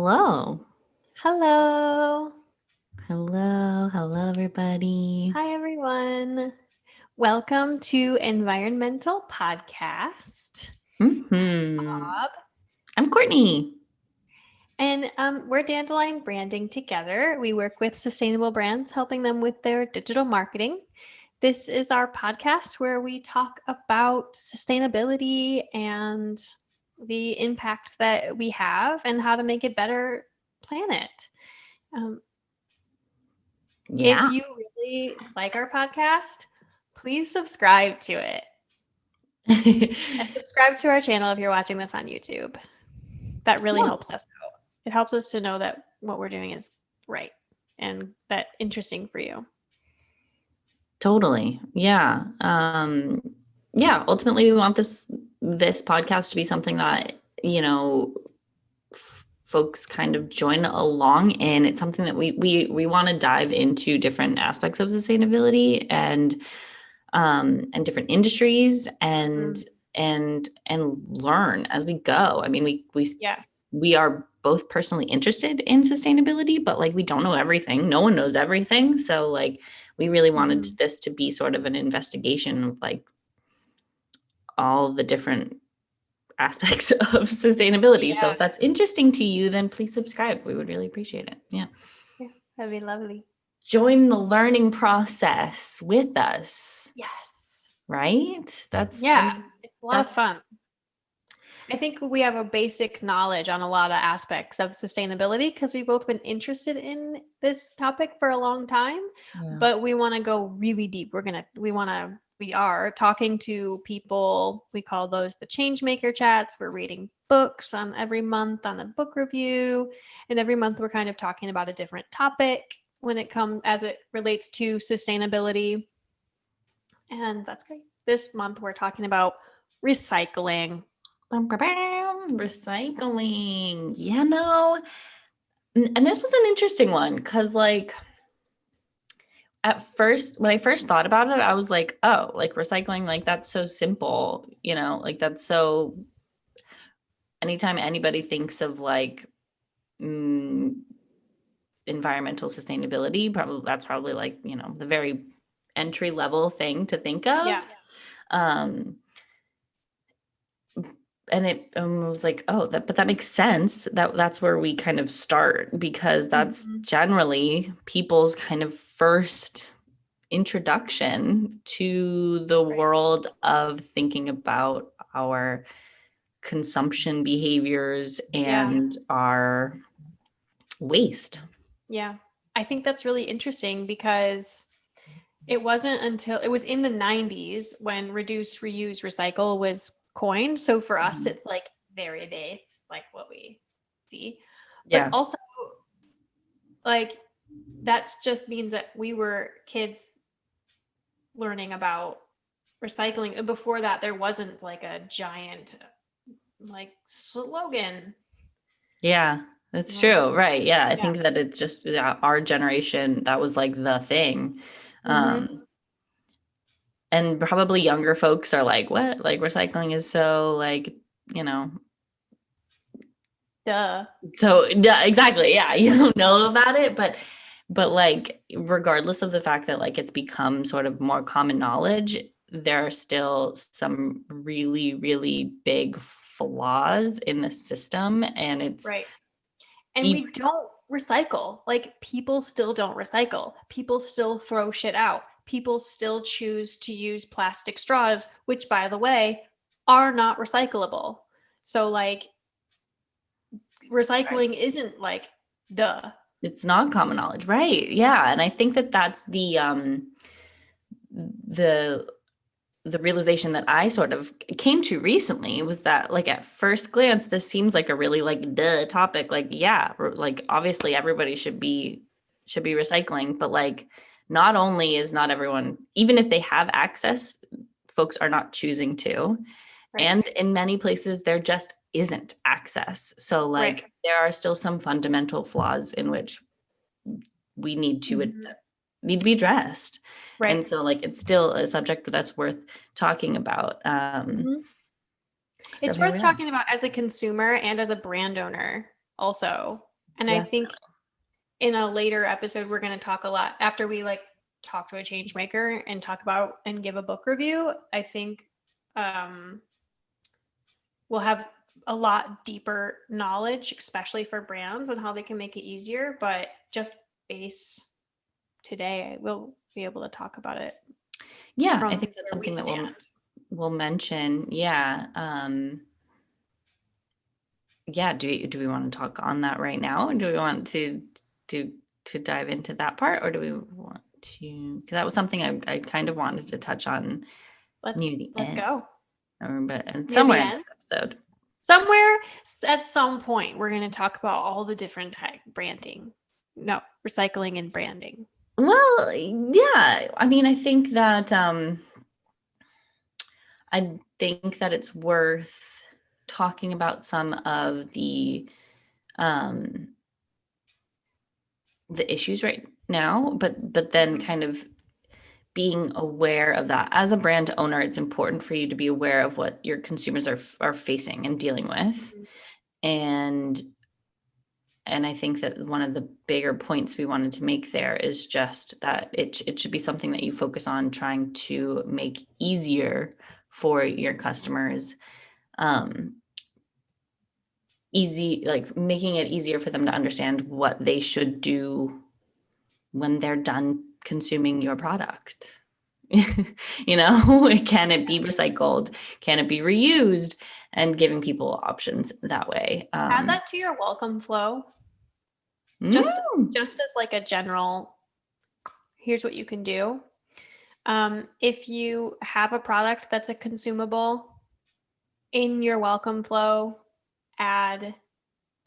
Hello. Hello. Hello, everybody. Hi, everyone. Welcome to EnvironMental Podcast. hmm Bob. I'm Courtney. And we're Dandelion Branding together. We work with sustainable brands, helping them with their digital marketing. This is our podcast where we talk about sustainability and the impact that we have and how to make a better planet. Um, If Yeah, you really like our podcast, please subscribe to it and subscribe to our channel if you're watching this on YouTube. That really yeah, helps us out. It helps us to know that what we're doing is right and that interesting for you. totally. Yeah. Ultimately, we want this podcast to be something that folks kind of join along in. It's something that we want to dive into different aspects of sustainability and different industries Mm, and learn as we go. I mean, yeah. we are both personally interested in sustainability, but like we don't know everything. No one knows everything. So like we really wanted Mhm. this to be sort of an investigation of like all the different aspects of sustainability. So Yeah. if that's interesting to you, then please subscribe. We would really appreciate it. Yeah. Yeah. That'd be lovely. Join the learning process with us, Yes. right? I Yeah. mean, It's a lot of that's fun. I think we have a basic knowledge on a lot of aspects of sustainability because we've both been interested in this topic for a long time, yeah. but we want to go really deep. We are talking to people. We call those the change maker chats. We're reading books on every month on a book review. And every month we're kind of talking about a different topic when it comes as it relates to sustainability. And that's great. This month we're talking about recycling. Bum, bum, bum. Recycling. Yeah, no. And this was an interesting one because, like, at first, when I first thought about it, I was like, oh, like recycling, like that's so simple, like that's so. Anytime anybody thinks of like mm, environmental sustainability, that's probably like, the very entry level thing to think of. Yeah. Um, and it was like, oh, but that makes sense. That's where we kind of start because that's Mhm. generally people's kind of first introduction to the Right. world of thinking about our consumption behaviors Yeah. and our waste. Yeah. I think that's really interesting because it wasn't until it was in the 90s when reduce, reuse, recycle was coined. So for us, Mhm. it's like very base, like what we see. But Yeah. also, like, that's just means that we were kids learning about recycling. And before that, there wasn't like a giant, like, slogan. Yeah. That's Um, true. Right. Yeah. I yeah. think that it's just our generation that was like the thing. Hmm. Um, and probably younger folks are like, what? Like recycling is so like, you know, Duh. so yeah, exactly. Yeah. You don't know about it, but like regardless of the fact that like it's become sort of more common knowledge, there are still some really, really big flaws in the system. And it's Right. And even we don't recycle. Like, people still don't recycle. People still throw shit out. People still choose to use plastic straws, which, by the way, are not recyclable. So, like, recycling isn't like, duh. it's not common knowledge, right? Yeah. And I think that that's the the realization that I sort of came to recently was that like at first glance this seems like a really like duh topic, like yeah, like obviously everybody should be recycling, but like not only is not everyone, even if they have access, folks are not choosing to, Right. and in many places there just isn't access. So Right. like there are still some fundamental flaws in which we Mhm. need to be addressed. Right. And so like it's still a subject that's worth talking about. Mhm. So It's here worth we are. talking about as a consumer and as a brand owner, also. And I think Definitely. in a later episode, we're going to talk a lot after we like talk to a change maker and talk about and give a book review. I think um, we'll have a lot deeper knowledge, especially for brands and how they can make it easier. But just base today, we'll be able to talk about it Yeah, I from think that's where we something that stand. we'll mention. Yeah. Yeah, do we want to talk on that right now? Or do we want to to dive into that part, or do we want to, because that was something I kind of wanted to touch on near the Let's end, go or but and near the somewhere in end. this episode. Somewhere at some point, we're going to talk about all the different type branding. No, recycling and branding. Well, yeah. I mean, I think that it's worth talking about some of um the issues right now, but then Mhm. kind of being aware of that. As a brand owner, it's important for you to be aware of what your consumers are facing and dealing with. Mhm. And I think that one of the bigger points we wanted to make there is just that it should be something that you focus on trying to make easier for your customers. Um, easy, like making it easier for them to understand what they should do when they're done consuming your product. Can it be recycled? Can it be reused? And giving people options that way. Add that to your welcome flow. Just Mm, just as like a general, here's what you can do. If you have a product that's a consumable, in your welcome flow, add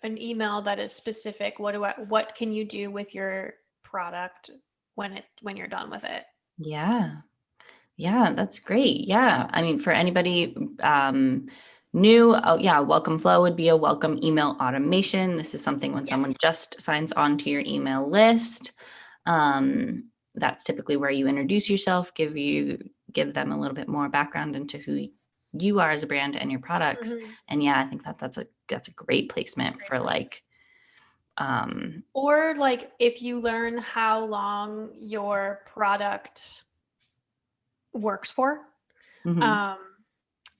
an email that is specific. What can you do with your product when you're done with it? yeah. Yeah, that's great. Yeah. I mean, for anybody new, oh, yeah, welcome flow would be a welcome email automation. This is something when Yeah. someone just signs on to your email list. That's typically where you introduce yourself, give them a little bit more background into who you are as a brand and your products. Mhm. And yeah, I think that's a great placement Great for place. like um Or like if you learn how long your product works for, mhm. um,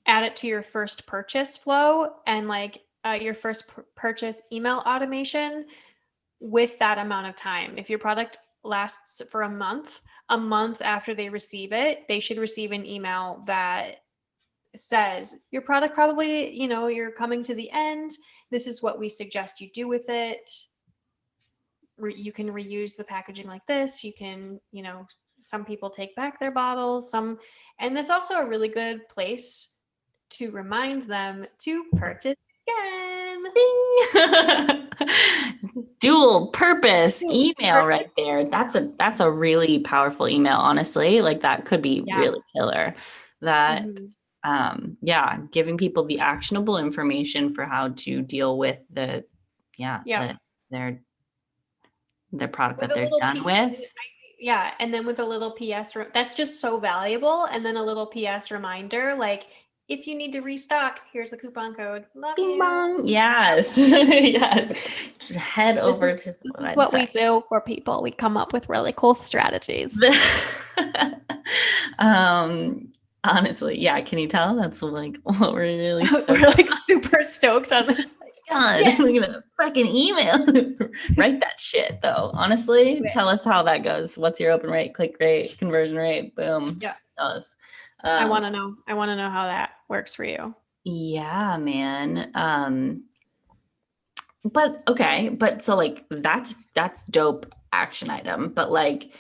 add it to your first purchase flow and like your first purchase email automation with that amount of time. If your product lasts for a month after they receive it, they should receive an email that says your product probably, you're coming to the end. This is what we suggest you do with it. You can reuse the packaging like this. You can, some people take back their bottles, and that's also a really good place to remind them to purchase again. Bing. Dual purpose Ooh, email purchase. right there. That's a really powerful email, honestly. Like that could be Yeah. really killer. That Hmm. yeah, giving people the actionable information for how to deal with yeah, Yep. their their product With that a they're little done p, with. yeah, and then with a little PS, that's just so valuable. And then a little PS reminder, like if you need to restock, here's a coupon code. Love Bing you. bong. Yes. Yes. Just head This is over to the this is what we website. do for people. We come up with really cool strategies. um honestly, yeah, can you tell that's like what we're really We're stoked like super stoked on this. on? Yeah, Look at that fucking email. Write that shit though. do Honestly, it. tell us how that goes. What's your open rate, click rate, conversion rate? Boom. Yeah, Tell us. I Um want to know. I want to know how that works for you. yeah, man. But okay, but so like that's dope action item. But like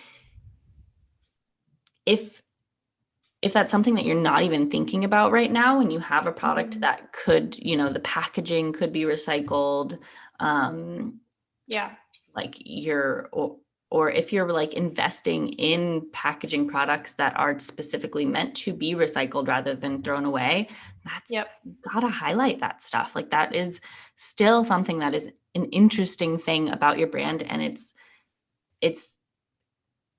if that's something that you're not even thinking about right now and you have a product Mhm. that could, the packaging could be recycled, um, Yeah. like or if you're like investing in packaging products that are specifically meant to be recycled rather than thrown away, that's Yep. gotta highlight that stuff. Like that is still something that is an interesting thing about your brand, and it's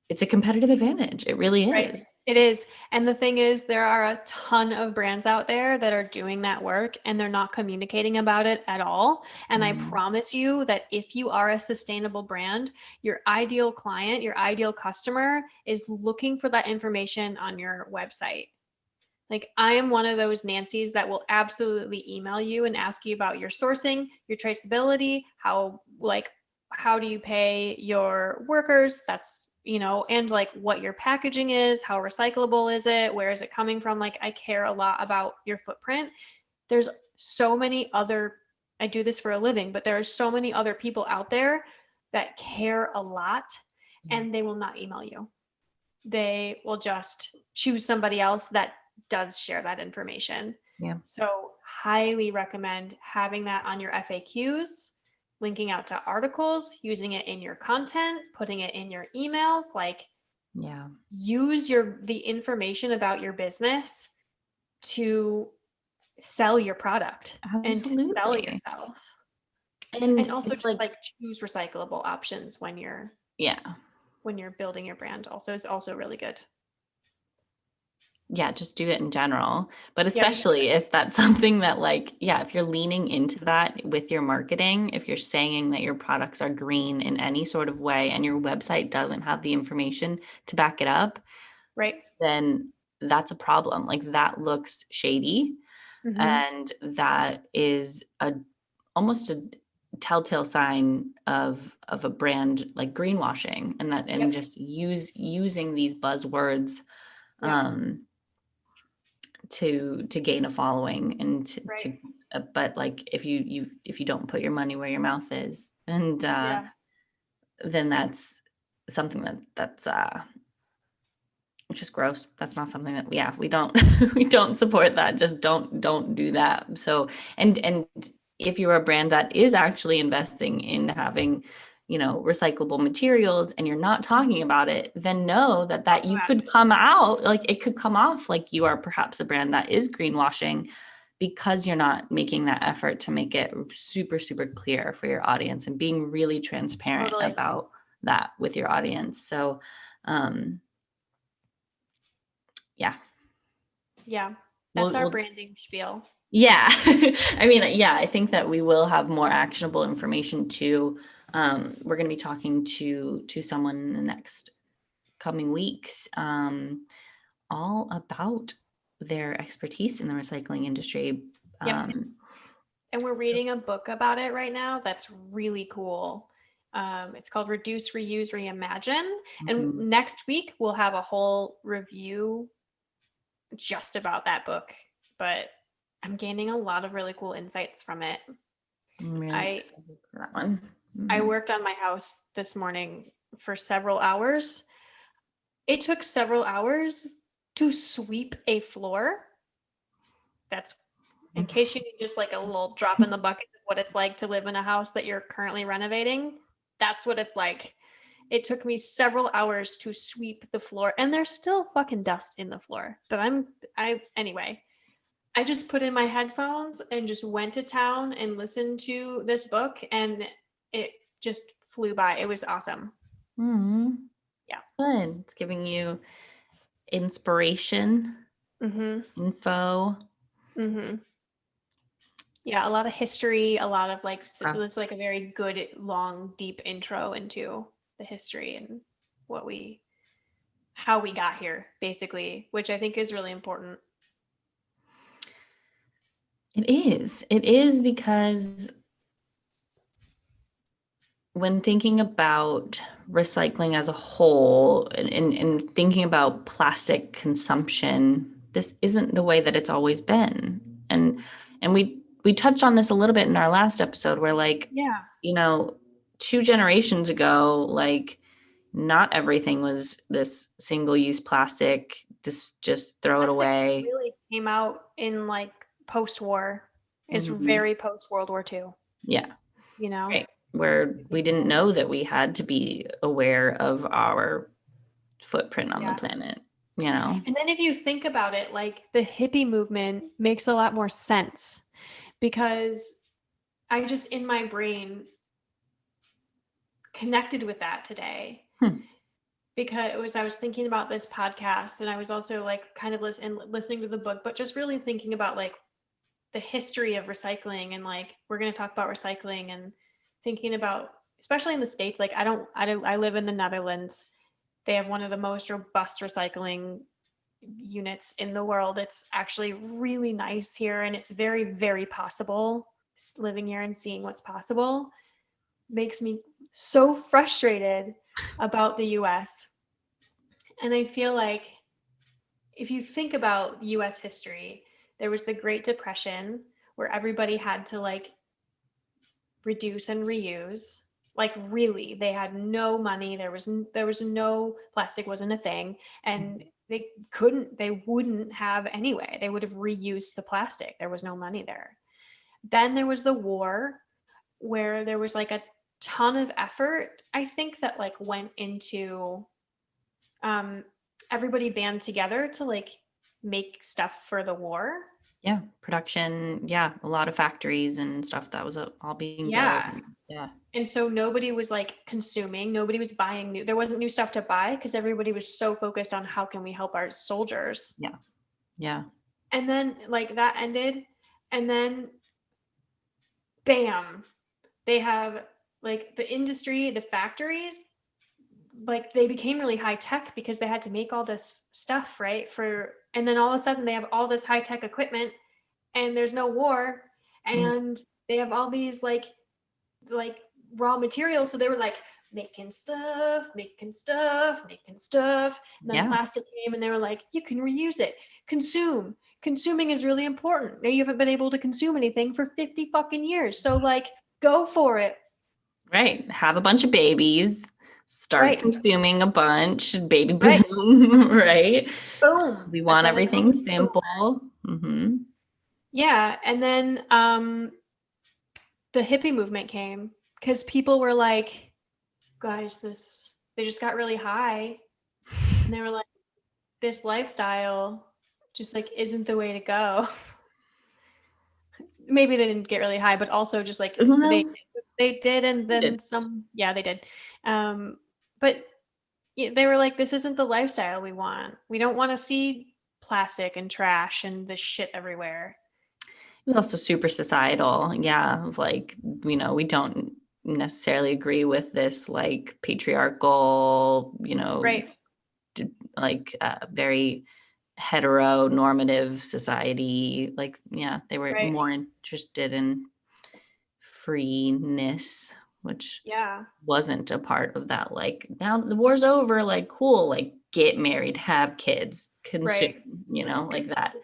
it's a competitive advantage. It really Right. is. It is. And the thing is, there are a ton of brands out there that are doing that work and they're not communicating about it at all. And I Mm, promise you that if you are a sustainable brand, your ideal client, your ideal customer is looking for that information on your website. Like I am one of those Nancy's that will absolutely email you and ask you about your sourcing, your traceability, how do you pay your workers? That's, and like what your packaging is, how recyclable is it? Where is it coming from? Like I care a lot about your footprint. There's so many other I do this for a living, but there are so many other people out there that care a lot yeah. and they will not email you. They will just choose somebody else that does share that information. Yeah. So, highly recommend having that on your FAQs, linking out to articles, using it in your content, putting it in your emails. Like, Yeah. use the information about your business to sell your product and to sell Absolutely. yourself. And And also it's just like, like choose recyclable options yeah. when you're building your brand also is also really good. Yeah, just do it in general. But Yep. especially if that's something that, like, yeah, if you're leaning into that with your marketing, if you're saying that your products are green in any sort of way and your website doesn't have the information to back it up, Right. then that's a problem. Like that looks shady. Mm-hmm. And that is almost a telltale sign of a brand like greenwashing, and that and Yep. just using these buzzwords Yep. um to gain a following and Right. to but like if you don't put your money where your mouth is, and Yeah. then that's something that's just gross. That's not something that, yeah, we don't we don't support that. Just don't do that. So and if you're a brand that is actually investing in having, recyclable materials and you're not talking about it, then know that Also you add. could come out, like it could come off like you are perhaps a brand that is greenwashing because you're not making that effort to make it super, super clear for your audience and being really transparent Totally. about that with your audience. So, um, yeah, Yeah. That's our we'll branding spiel. yeah. I mean, yeah, I think that we will have more actionable information too. We're going to be talking to someone in the next coming weeks, all about their expertise in the recycling industry. Yep. Um, And we're so, reading a book about it right now that's really cool. It's called Reduce, Reuse, Reimagine. And mhm. next week, we'll have a whole review just about that book. But I'm gaining a lot of really cool insights from it. I'm really I excited for that one. I Mhm. worked on my house this morning for several hours. It took several hours to sweep a floor. That's in case you need just like a little drop in the bucket of what it's like to live in a house that you're currently renovating. That's what it's like. It took me several hours to sweep the floor, and there's still fucking dust in the floor. But anyway, I just put in my headphones and just went to town and listened to this book, and it just flew by. It was awesome. Mhm. Yeah. Good. It's giving you inspiration, Mm-hmm. info. Mm-hmm. Yeah, a lot of history, a lot of like Uh, it's like a very good long deep intro into the history and what we how we got here basically, which I think is really important. It is. It is because when thinking about recycling as a whole, and thinking about plastic consumption, this isn't the way that it's always been. And we touched on this a little bit in our last episode where, like, Yeah. you know, 2 generations ago, like not everything was this single-use plastic, just throw it Plastic away. really came out in like post-war. Is Mhm. very post World War II, Yeah. you know? Right. Where we didn't know that we had to be aware of our footprint on the Yeah. planet, you know? And then if you think about it, like the hippie movement makes a lot more sense because I just in my brain connected with that today. Hmm. because it was, I was thinking about this podcast, and I was also like kind of listening to the book, but just really thinking about like the history of recycling, and like we're going to talk about recycling, and thinking about, especially in the States, like I live in the Netherlands. They have one of the most robust recycling units in the world. It's actually really nice here, and it's very, very possible. Living here and seeing what's possible makes me so frustrated about the US. And I feel like if you think about US history, there was the Great Depression where everybody had to like reduce and reuse. Like really, they had no money. There was no, plastic wasn't a thing, and they wouldn't have anyway. They would have reused the plastic. There was no money there. Then there was the war, where there was like a ton of effort, I think, that like went into um everybody band together to like make stuff for the war. Yeah, production. Yeah, a lot of factories and stuff that was all being built. Yeah. Yeah, And so nobody was like consuming, nobody was buying new, there wasn't new stuff to buy because everybody was so focused on how can we help our soldiers. yeah, yeah, And then like that ended, and then bam, they have like the industry, the factories, like they became really high tech because they had to make all this stuff, right? For, and then all of a sudden they have all this high tech equipment, and there's no war, mm, and they have all these like raw materials. So they were like making stuff, making stuff, making stuff. And then yeah. plastic came, and they were like, you can reuse it. Consume. Consuming is really important. Now you haven't been able to consume anything for 50 fucking years. So like go for it. Right. Have a bunch of babies, start Right. consuming a bunch, baby Right. boom, right? Boom. We That's want what they call everything it. Boom. simple. Yeah. And then the hippie movement came because people were like, guys, this, they just got really high, and they were like, this lifestyle just like isn't the way to go. Maybe they didn't get really high, but also just like Well, they did, and we then did. some. Yeah, they did. But yeah, they were like, this isn't the lifestyle we want. We don't want to see plastic and trash and this shit everywhere. It was also super societal. Yeah. Of like, we don't necessarily agree with this like patriarchal, Right. like very heteronormative society. Like, yeah, they were Right. more interested in freeness, which Yeah. wasn't a part of that. Like, now the war's over, like, cool, like, get married, have kids, consume, Right. like that.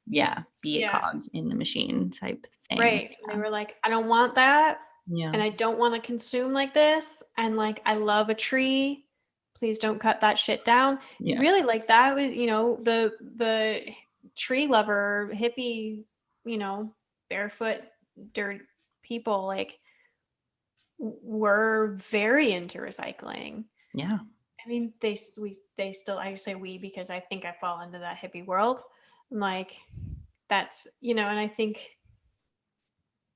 Yeah, be a Yeah. cog in the machine type thing. Right. And they were like, I don't want that. Yeah. And I don't want to consume like this. And like, I love a tree. Please don't cut that shit down. Yeah. Really, like that was, the tree lover, hippie, barefoot dirt people, like were very into recycling. Yeah. I mean, they still, I say we because I think I fall into that hippie world. Like that's, and I think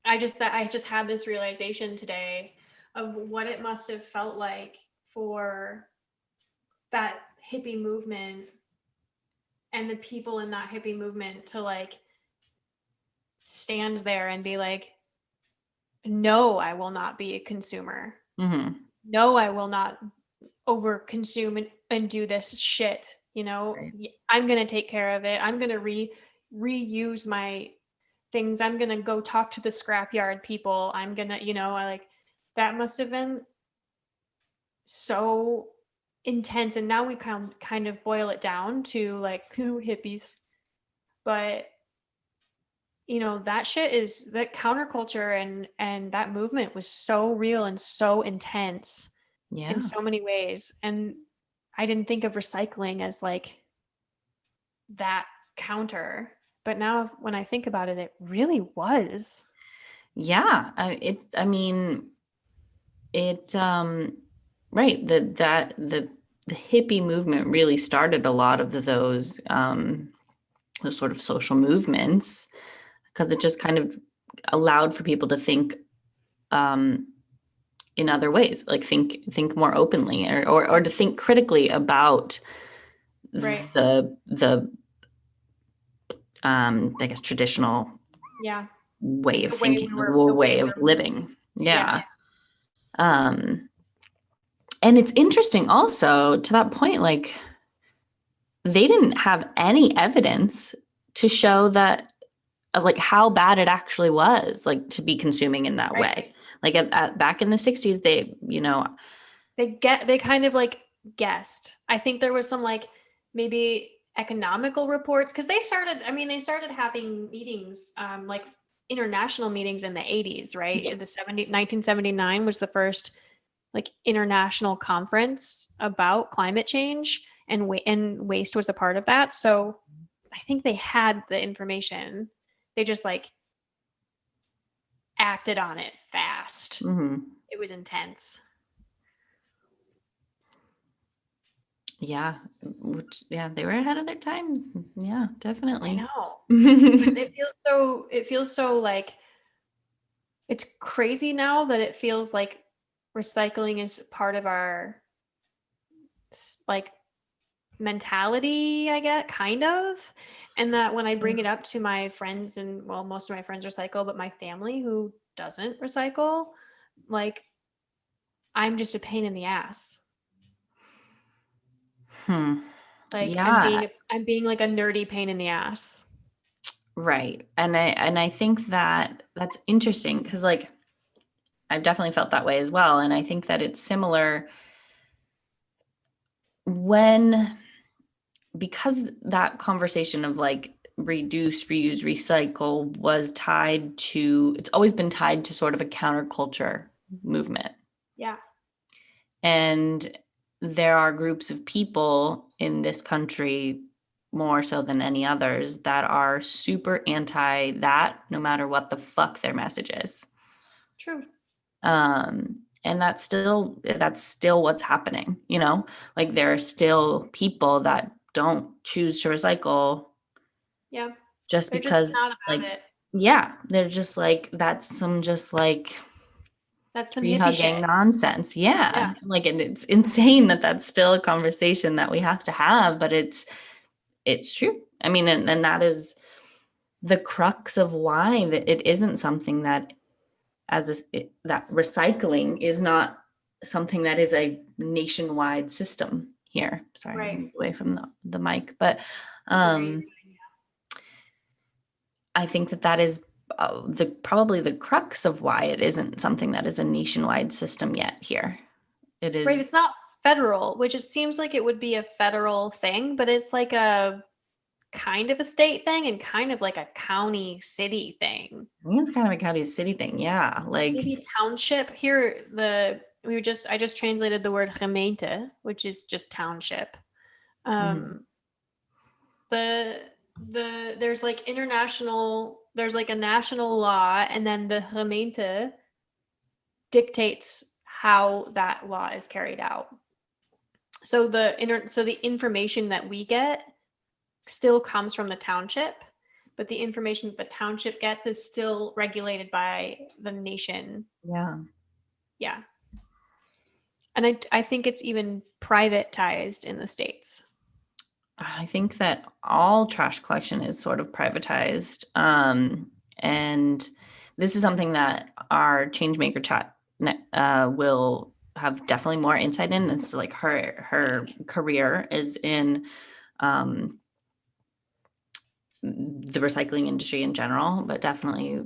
I just had this realization today of what it must have felt like for that hippie movement and the people in that hippie movement to like stand there and be like, no, I will not be a consumer. Mm-hmm. No, I will not over consume and do this shit. Right. I'm going to take care of it. I'm going to reuse my things. I'm going to go talk to the scrapyard people. I'm going to, I like, that must have been so intense. And now we kind of boil it down to like hippies, but that shit is that counterculture, and that movement was so real and so intense in Yeah. so many ways. And I didn't think of recycling as like that counter, but now when I think about it, it really was. Yeah. I mean, right. The hippie movement really started a lot of those sort of social movements, because it just kind of allowed for people to think, um, in other ways, like think more openly, or to think critically about Right. the I guess traditional Yeah. way of The way thinking, the the way way of we're moving. living. Yeah. Yeah. Um, and it's interesting also to that point, like they didn't have any evidence to show that of like how bad it actually was, like to be consuming in that Right. way. Like back in the 60s, They kind of like guessed. I think there was some like maybe economical reports because they started having meetings, like international meetings in the 80s, right? In the yes. 1979 was the first like international conference about climate change, and waste was a part of that. So I think they had the information. They just like acted on it fast. Hmm. It was intense. Yeah. Yeah, they were ahead of their times. Yeah, I definitely. know. But it feels so like it's crazy now that it feels like recycling is part of our like mentality, I get kind of. And that when I bring it up to my friends, and well, most of my friends recycle, but my family who doesn't recycle, like I'm just a pain in the ass. Hmm. Like Yeah, I'm being like a nerdy pain in the ass. right. And I think that that's interesting because like I've definitely felt that way as well. And I think that it's similar when because that conversation of like reduce, reuse, recycle was tied to, it's always been tied to sort of a counterculture movement. Yeah. And there are groups of people in this country, more so than any others, that are super anti that, no matter what the fuck their message is. True. And that's still what's happening, like there are still people that don't choose to recycle Yeah. just They're just because, not about like, it. yeah, they're just like, that's some just like That's some tree hippie hugging shit. nonsense. Yeah. Yeah. Like, and it's insane that that's still a conversation that we have to have, but it's true. I mean, and that is the crux of why that it isn't something that that recycling is not something that is a nationwide system here. Sorry, I Right. moved away from the mic, but What were you um, doing? I think that is the probably the crux of why it isn't something that is a nationwide system yet here. It Right, it's is, not federal, which it seems like it would be a federal thing, but it's like a kind of a state thing and kind of like a county city thing. I think it's kind of a county city thing. Yeah. Like, Maybe township. Here I just translated the word gemeente, which is just township. mhm. Um the there's like there's like a national law, and then the gemeente dictates how that law is carried out. So the information that we get still comes from the township, but the information that the township gets is still regulated by the nation. Yeah. Yeah. And I think it's even privatized in the States. I think that all trash collection is sort of privatized. And this is something that our changemaker chat will have definitely more insight in. It's like her career is in um, the recycling industry in general, but definitely,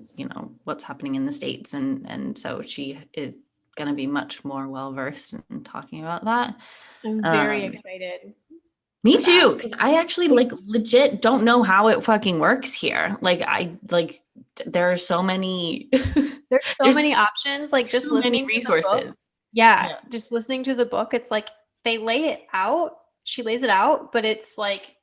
what's happening in the States. And so she is going to be much more well versed in talking about that. I'm very Um, excited Me for that. too, because I actually like legit don't know how it fucking works here. Like there are so many There's so there's many options, like just too many listening to the book. resources. Yeah, Yeah. just listening to the book, it's like they lay it out. She lays it out, but it's like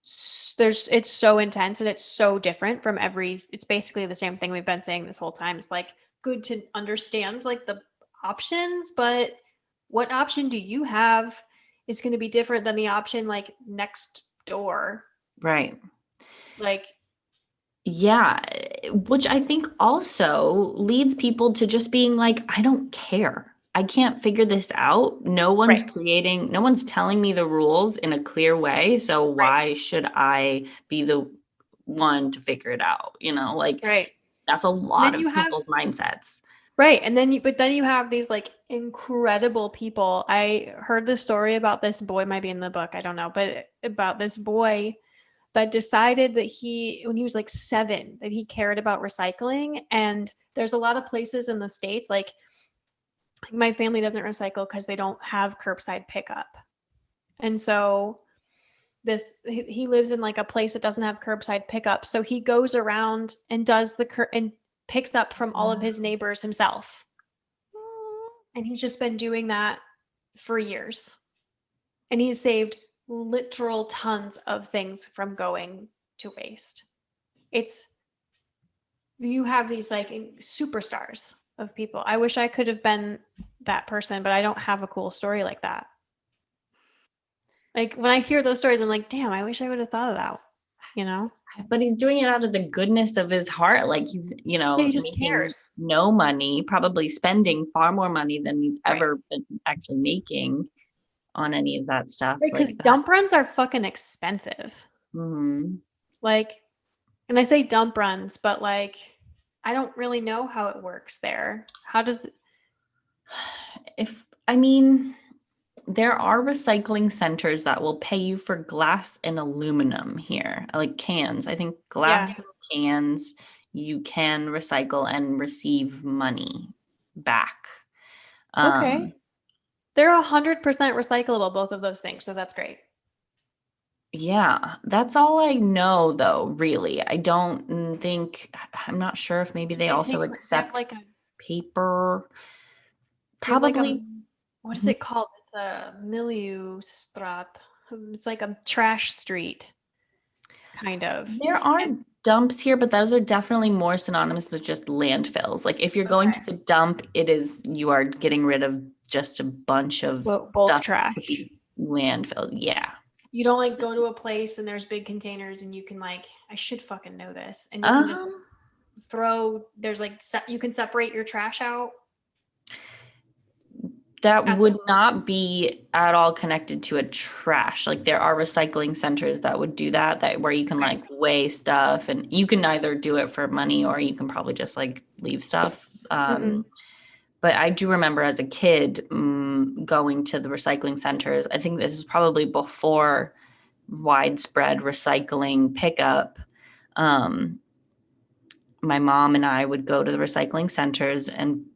it's so intense and it's so different from it's basically the same thing we've been saying this whole time. It's like good to understand like the options, but what option do you have is going to be different than the option like next door. Right. Like, Yeah, which I think also leads people to just being like, I don't care. I can't figure this out. No one's Right. creating, no one's telling me the rules in a clear way. So Right. why should I be the one to figure it out? Like Right. that's a And lot then of you have people's mindsets. right, and then but then you have these like incredible people. I heard the story about this boy, might be in the book, I don't know, but about this boy that decided that when he was like 7, that he cared about recycling. And there's a lot of places in the States, like my family doesn't recycle because they don't have curbside pickup. And so he lives in like a place that doesn't have curbside pickup. So he goes around and does and picks up from all of his neighbors himself. And he's just been doing that for years. And he's saved literal tons of things from going to waste. It's You have these like superstars of people. I wish I could have been that person, but I don't have a cool story like that. Like when I hear those stories, I'm like, damn, I wish I would have thought of that, you know? But he's doing it out of the goodness of his heart. Like he's, Yeah, he just making cares. no money, probably spending far more money than he's Right. ever been actually making on any of that stuff Right, like because that. dump runs are fucking expensive. Hmm. Like, and I say dump runs, but like, I don't really know how it works there. How does If, I mean, there are recycling centers that will pay you for glass and aluminum here, like cans. I think Yeah. glass and cans you can recycle and receive money back. Okay. Um, They're 100% recyclable, both of those things. So that's great. yeah, that's all I know though, really. I don't think, I'm not sure if maybe they also They have accept like a paper. they have like a Probably. what is Mhm. it called? It's a milieustraat. It's like a trash street, kind of. There are And dumps here, but those are definitely more synonymous with just landfills. Like if you're going okay. to the dump, you are getting rid of just a bunch of Well, bulk stuff that could trash. be landfill. Yeah. You don't like go to a place and there's big containers and you can like I should fucking know this and you can just Um, there's like you can separate your trash out that at the would not be at all connected to a trash. Like there are recycling centers that would do that where you can okay. like weigh stuff and you can either do it for money or you can probably just like leave stuff. Mm-mm. But I do remember as a kid going to the recycling centers. I think this is probably before widespread recycling pickup. Um, my mom and I would go to the recycling centers and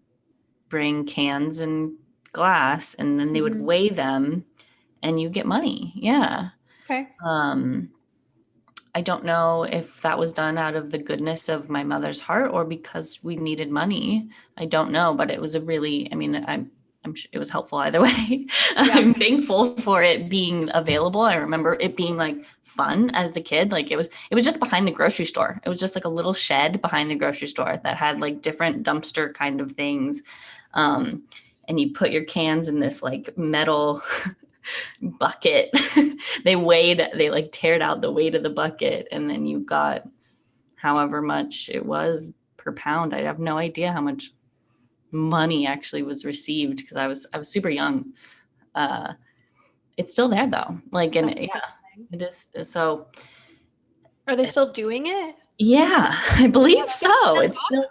bring cans and glass, and then they would Mm-hmm. weigh them and you get money. Yeah. Okay. Um, I don't know if that was done out of the goodness of my mother's heart or because we needed money. I don't know, but it was a really, I mean, I'm sure it was helpful either way. Yeah. I'm thankful for it being available. I remember it being like fun as a kid. Like it was just behind the grocery store. It was just like a little shed behind the grocery store that had like different dumpster kind of things. Um, and you put your cans in this like metal bucket. They like teared out the weight of the bucket and then you got however much it was per pound. I have no idea how much money actually was received because I was super young. Uh it's still there though. Like and That's yeah, amazing. it is so Are they still doing it? yeah, I Yeah, believe so. that's It's still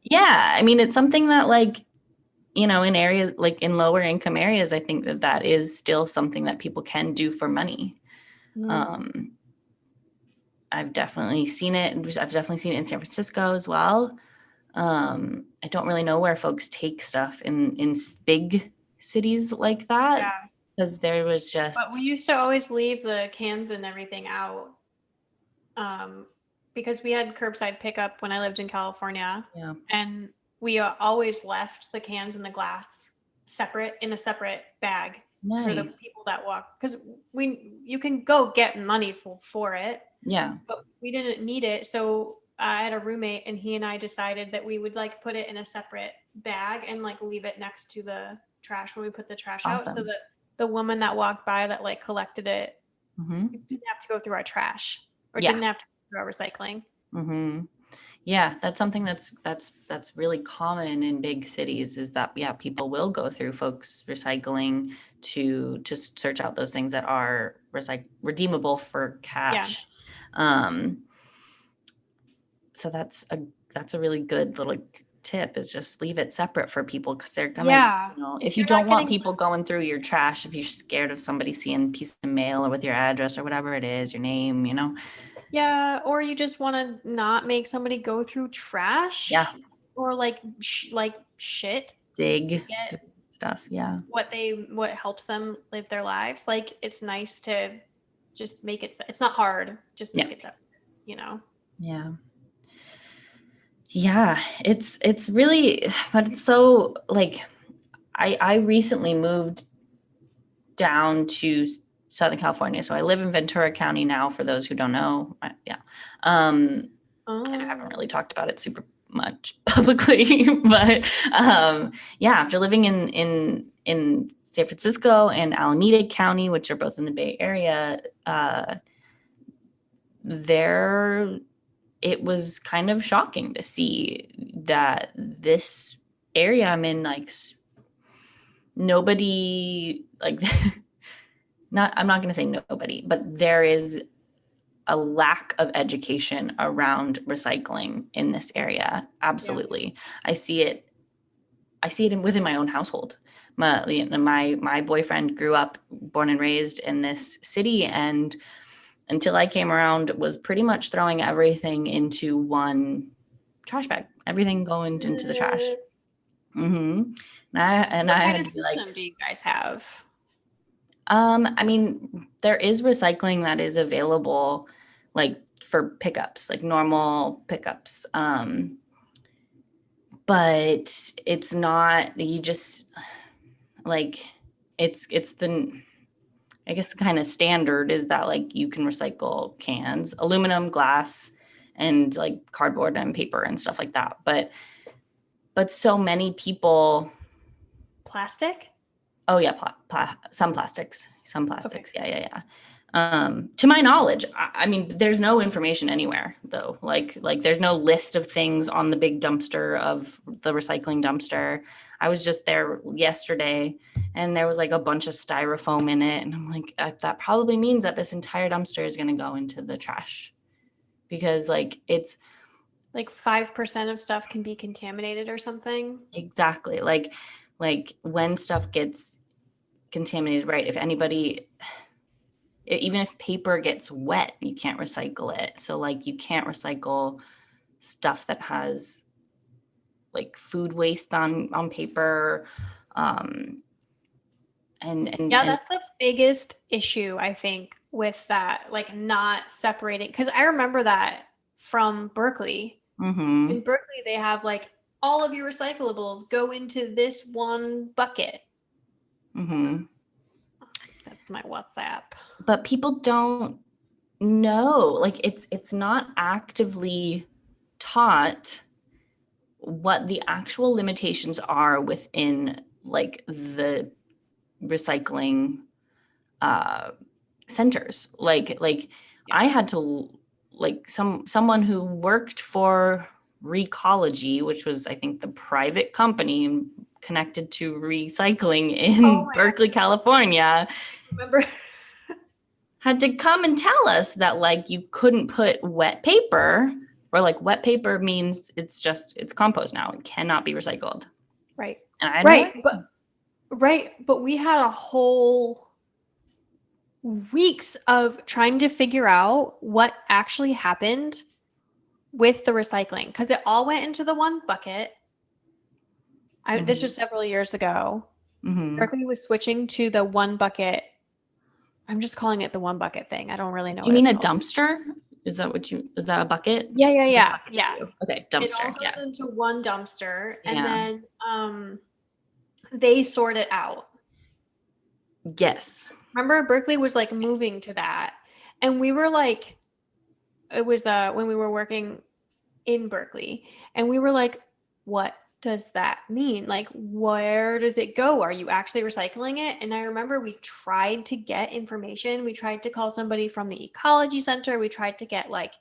yeah, I mean it's something that like in areas like in lower income areas, I think that is still something that people can do for money. awesome. Um, I've definitely seen it. I've definitely seen it in San Francisco as well. I don't really know where folks take stuff in big cities like that Yeah. because there was But we just used to always leave the cans and everything out, um, because we had curbside pickup when I lived in California, yeah, and we always left the cans and the glass separate in a separate bag for the nice. people that walk. Because you can go get money for it, Yeah, but we didn't need it. So I had a roommate, and he and I decided that we would like put it in a separate bag and like leave it next to the trash when we put the trash out, so awesome. that the woman that walked by that like collected it Hmm. didn't have to go through our trash or Yeah. didn't have to go through our recycling. Hmm. Yeah, that's something that's really common in big cities is that yeah, people will go through folks recycling to search out those things that are redeemable for Yeah. cash. So that's a really good little tip is just leave it separate for people because they're gonna, Yeah. if If you you're don't not want getting, people going through your trash, if you're scared of somebody seeing a piece of mail or with your address or whatever it is, your name. yeah, or you just want to not make somebody go through Yeah, trash or like shit to dig get stuff. Yeah. what helps them live their lives. Like it's nice to just make it, it's not hard, just Yeah. make it separate, you know? Yeah. Yeah, it's really, but it's so like I recently moved down to Southern California. So I live in Ventura County now, for those who don't know. Yeah. I haven't Oh, really talked about it super much publicly, but yeah, after living in San Francisco and Alameda County, which are both in the Bay Area, there it was kind of shocking to see that this area I'm in, like nobody, like not, I'm not going to say nobody, but there is a lack of education around recycling in this area. yeah. Absolutely. I see it. I see it within my own household. My boyfriend grew up, born and raised in this city, and until I came around, was pretty much throwing everything into one trash bag. Everything going into the trash. Mm-hmm. And What I kind had of to be like, system do you guys have? I mean, there is recycling that is available, like for pickups, like normal pickups. But it's not, you just like, it's the, I guess the kind of standard is that like you can recycle cans, aluminum, glass, and like cardboard and paper and stuff like that. But so many people. Plastic? Oh yeah, some Okay. plastics. Yeah. To my knowledge, I mean, there's no information anywhere though. Like there's no list of things on the big dumpster of the recycling dumpster. I was just there yesterday, and there was like a bunch of styrofoam in it, and I'm like, that probably means that this entire dumpster is going to go into the trash because like it's Like 5% of stuff can be contaminated or something? exactly like when stuff gets contaminated, right? If anybody, even if paper gets wet, you can't recycle it. So like you can't recycle stuff that has like food waste on paper. Um Yeah, and that's the biggest issue, I think, with that, like not separating. Because I remember that from Berkeley. In mhm, Berkeley, they have like all of your recyclables go into this one bucket. mhm. That's my WhatsApp. But people don't know. Like it's not actively taught what the actual limitations are within like the recycling uh centers. Like Yeah. I had to, like someone who worked for Recology, which was I think the private company connected to recycling Oh in my Berkeley, California, God, remember? had to come and tell us that like you couldn't put wet paper, or like wet paper means it's compost now, it cannot be recycled. Right. And I had no Right. idea. But we had a whole weeks of trying to figure out what actually happened with the recycling because it all went into the one bucket. This Mm-hmm. was several years ago. Mm-hmm. Berkeley was switching to the one bucket. I'm just calling it the one bucket thing. I don't really know Do you what mean it's a called. dumpster? Is that a bucket? Yeah, yeah, What is a yeah, bucket to yeah. you? Okay, It dumpster. all Yeah. goes into one dumpster and Yeah. then they sort it out. Yes. Remember Berkeley was like Yes. moving to that. And we were like, it was when we were working in Berkeley. And we were like, what does that mean? Like, where does it go? Are you actually recycling it? And I remember we tried to get information. We tried to call somebody from the ecology center. We tried to get like,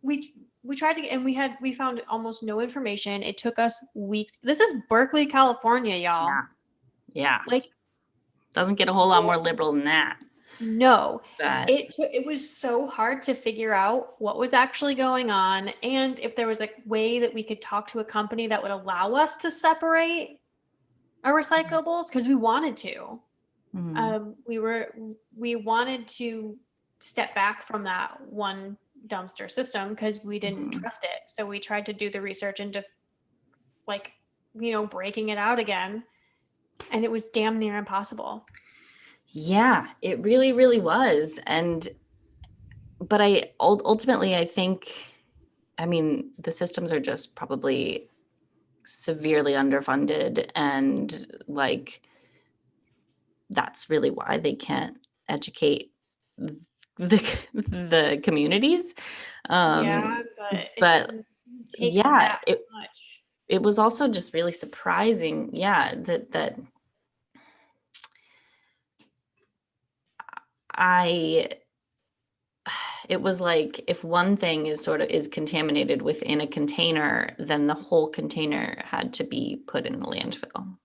we we tried to, and we found almost no information. It took us weeks. This is Berkeley, California, y'all. Yeah. Yeah. Like, Doesn't get a whole lot more liberal than that. no. But It was so hard to figure out what was actually going on, and if there was a way that we could talk to a company that would allow us to separate our recyclables, because we wanted to. mhm, We wanted to step back from that one dumpster system because we didn't mhm. trust it. So we tried to do the research into, like, breaking it out again, and it was damn near impossible. Yeah, it really, really was. But ultimately, I think, I mean, the systems are just probably severely underfunded, and like that's really why they can't educate the communities. Yeah, Um, but it but doesn't take yeah, that much. it was also just really surprising, yeah, that I it was like if one thing is contaminated within a container, then the whole container had to be put in the landfill.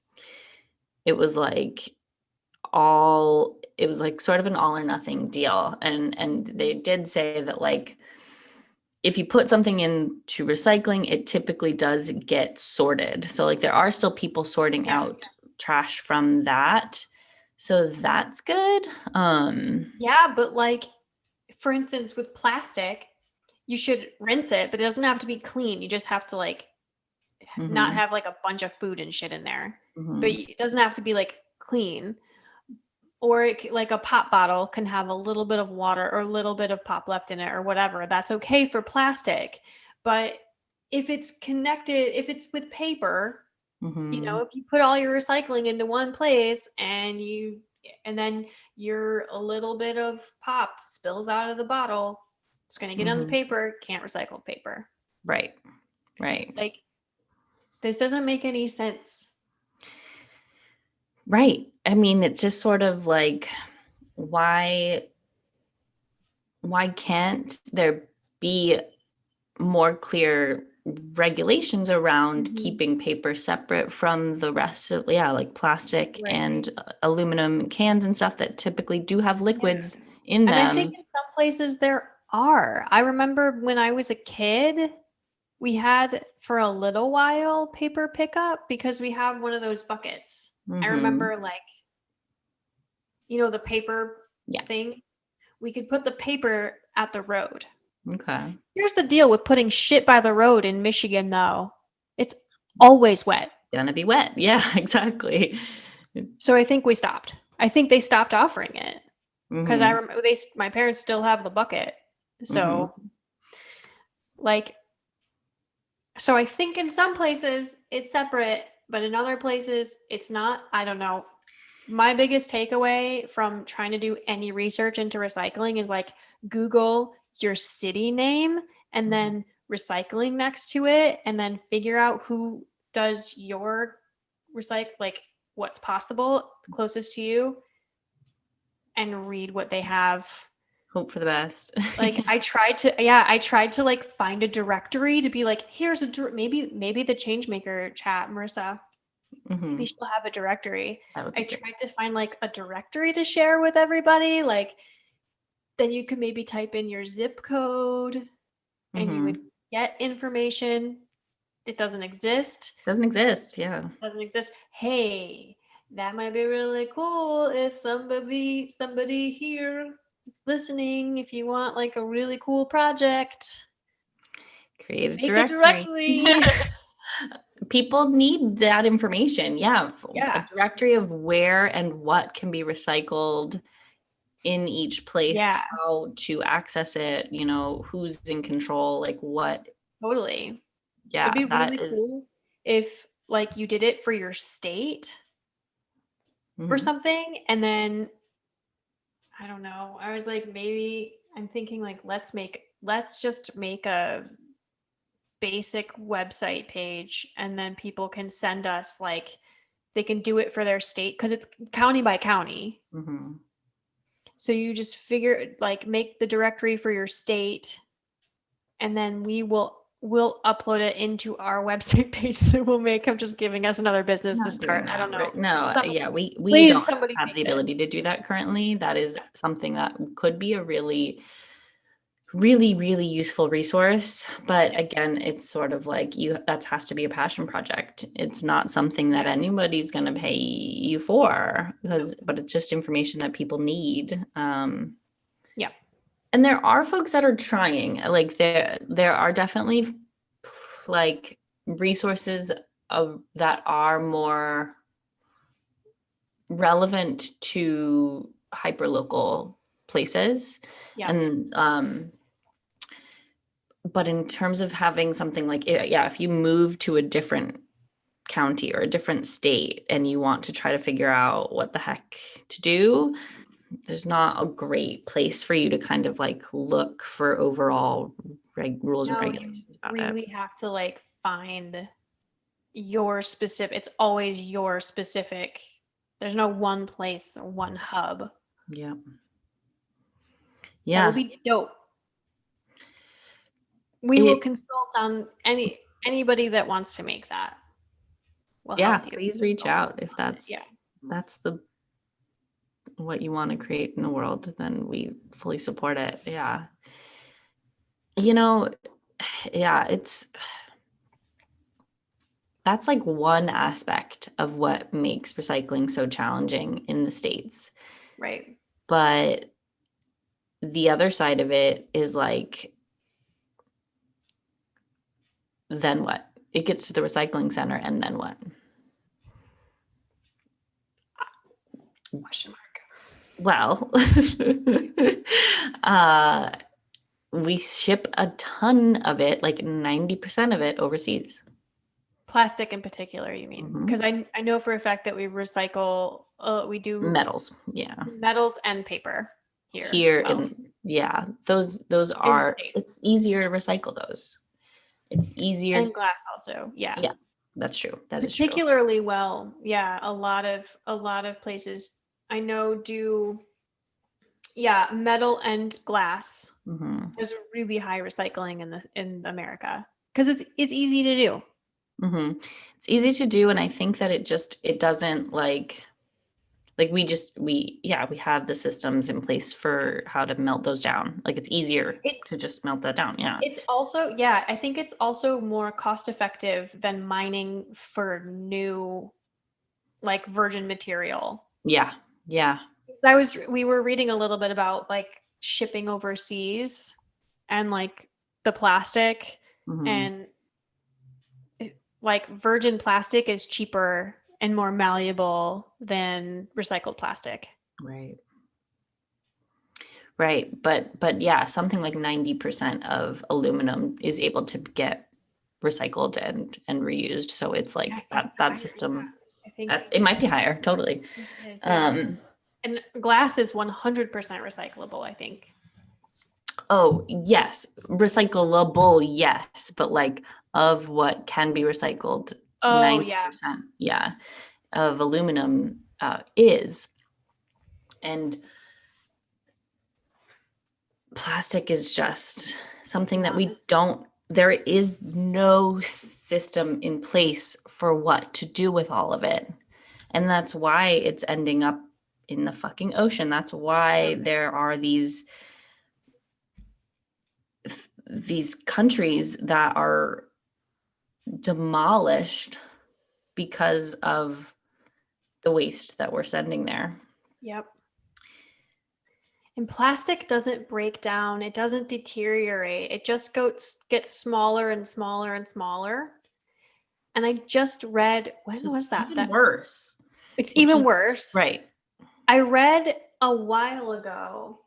It was like it was like sort of an all or nothing deal. And they did say that like if you put something into recycling, it typically does get sorted. So like there are still people sorting Yeah. out trash from that. So that's good. Yeah, but like, for instance, with plastic, you should rinse it, but it doesn't have to be clean. You just have to, like, not Mhm, have like a bunch of food and shit in there. But mhm, it doesn't have to be like clean. Or like a pop bottle can have a little bit of water or a little bit of pop left in it or whatever. That's okay for plastic. But if it's connected, if it's with paper, mhm, if you put all your recycling into one place and then your a little bit of pop spills out of the bottle, it's going to get on the mhm. paper, can't recycle paper. Right, right, Like, this doesn't make any sense. right. I mean, it's just sort of like why why can't there be more clear regulations around Mhm. keeping paper separate from the rest of, yeah, like plastic Right. and aluminum cans and stuff that typically do have Yeah. liquids in And I think them. in some places there are. I remember when I was a kid, we had for a little while paper pickup because we have one of those buckets. I Hmm. remember, like, the paper Yeah. thing. We could put the paper at the road. Okay. Here's the deal with putting shit by the road in Michigan, though. It's always wet. Gonna be wet. Yeah, exactly. So I think we stopped. I think they stopped offering it because I Hmm. remember my parents still have the bucket. Hmm. So, like, so I think in some places it's separate, but in other places it's not. I don't know. My biggest takeaway from trying to do any research into recycling is, like, Google your city name and then recycling next to it, and then figure out who does your recycle, like, what's possible closest to you, and read what they have. Hope for the best. Like, I tried to like find a directory to be like, here's maybe the changemaker chat, Marissa. Maybe Hmm. she'll have a directory. That would I be good. tried to find like a directory to share with everybody. Like, then you could maybe type in your zip code and you would Hmm. get information. It doesn't exist. Doesn't exist. Yeah. Doesn't exist. Hey, that might be really cool if somebody here is listening. If you want like a really cool project, Create a make a directory. directory. People need that information. Yeah. A Yeah. directory of where and what can be recycled in each place, Yeah, how to access it, who's in control, like what. totally. It'd Yeah, be that really is. cool if, like, you did it for your state or Mhm, something, and then I don't know. I was like, maybe I'm thinking like, let's just make a basic website page, and then people can send us, like, they can do it for their state because it's county by county. mhm, So you just figure, like, make the directory for your state, and then we'll upload it into our website page. So I'm just giving us another business to Not doing start. I that, don't know. right? No, Some, yeah, we please, don't somebody have make the this. ability to do that currently. That is something that could be a really, really, really useful resource. But Yeah. again, it's sort of like that has to be a passion project. It's not something that Yeah. anybody's going to pay you for but it's just information that people need. Yeah. And there are folks that are trying, like there are definitely like resources that are more relevant to hyperlocal places. Yeah. And but in terms of having something like, yeah, if you move to a different county or a different state and you want to try to figure out what the heck to do, there's not a great place for you to kind of like look for overall rules and No, you regulations about it. really have to like find your specific, it's always your specific. There's no one place or one hub. Yeah. That would Yeah. be dope. We will It, consult on anybody that wants to make that. We'll yeah, help you. please reach out if Yeah. that's the what you want to create in the world, then we fully support it. Yeah. You know, yeah, that's like one aspect of what makes recycling so challenging in the States. Right. But the other side of it is like, then what? It gets to the recycling center, and then what? Question mark. Well, uh, we ship a ton of it, like 90% of it overseas. Plastic in particular, you mean? Hmm. Because I know for a fact that we recycle, we do Metals, yeah. metals and paper here. Here Well, in, yeah, those in the are, States. it's easier to recycle those. It's easier. And glass also. Yeah. Yeah, that's true. That is true. Particularly well. Yeah, a lot of places I know do, yeah, metal and glass. Hmm. There's a really high recycling in America because it's easy to do. Hmm. It's easy to do, and I think that it doesn't like we have the systems in place for how to melt those down. Like it's easier It's to just melt that down. Yeah. it's also, yeah, I think it's also more cost effective than mining for new like virgin material. Yeah. Yeah. 'Cause we were reading a little bit about like shipping overseas and like the plastic, Hmm. and like virgin plastic is cheaper and more malleable than recycled plastic. Right. Right. But yeah, something like 90% of aluminum is able to get recycled and reused. So it's Yeah, I like think it's that higher. system, Yeah, I think that it might be higher, totally. it is. Yeah. Um, And glass is 100% recyclable, I think. oh, yes, recyclable, yes, but like of what can be recycled, Oh, yeah. 90%, yeah, of aluminum is. And plastic is just something that Not we as don't, there is no system in place for what to do with all of it. And that's why it's ending up in the fucking ocean. That's why there are these countries that are demolished because of the waste that we're sending there. Yep. And plastic doesn't break down, it doesn't deteriorate. It just gets smaller and smaller and smaller. And I just read, when Which is was that? even That worse. it's Which even is worse. right. I read a while ago.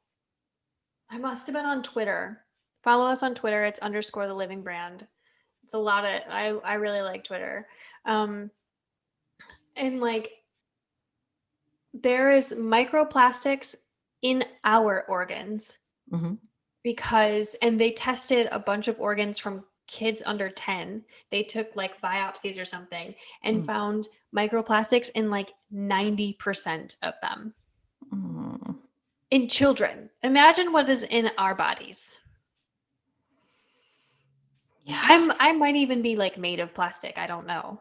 I must have been on Twitter. Follow us on Twitter. It's underscore the living brand. It's a lot of I really like Twitter. Um and like there is microplastics in our organs Hmm. because, and they tested a bunch of organs from kids under 10. They took like biopsies or something and found microplastics in like 90% of them Mm. in children. Imagine what is in our bodies. Yeah. I might even be like made of plastic. I don't know.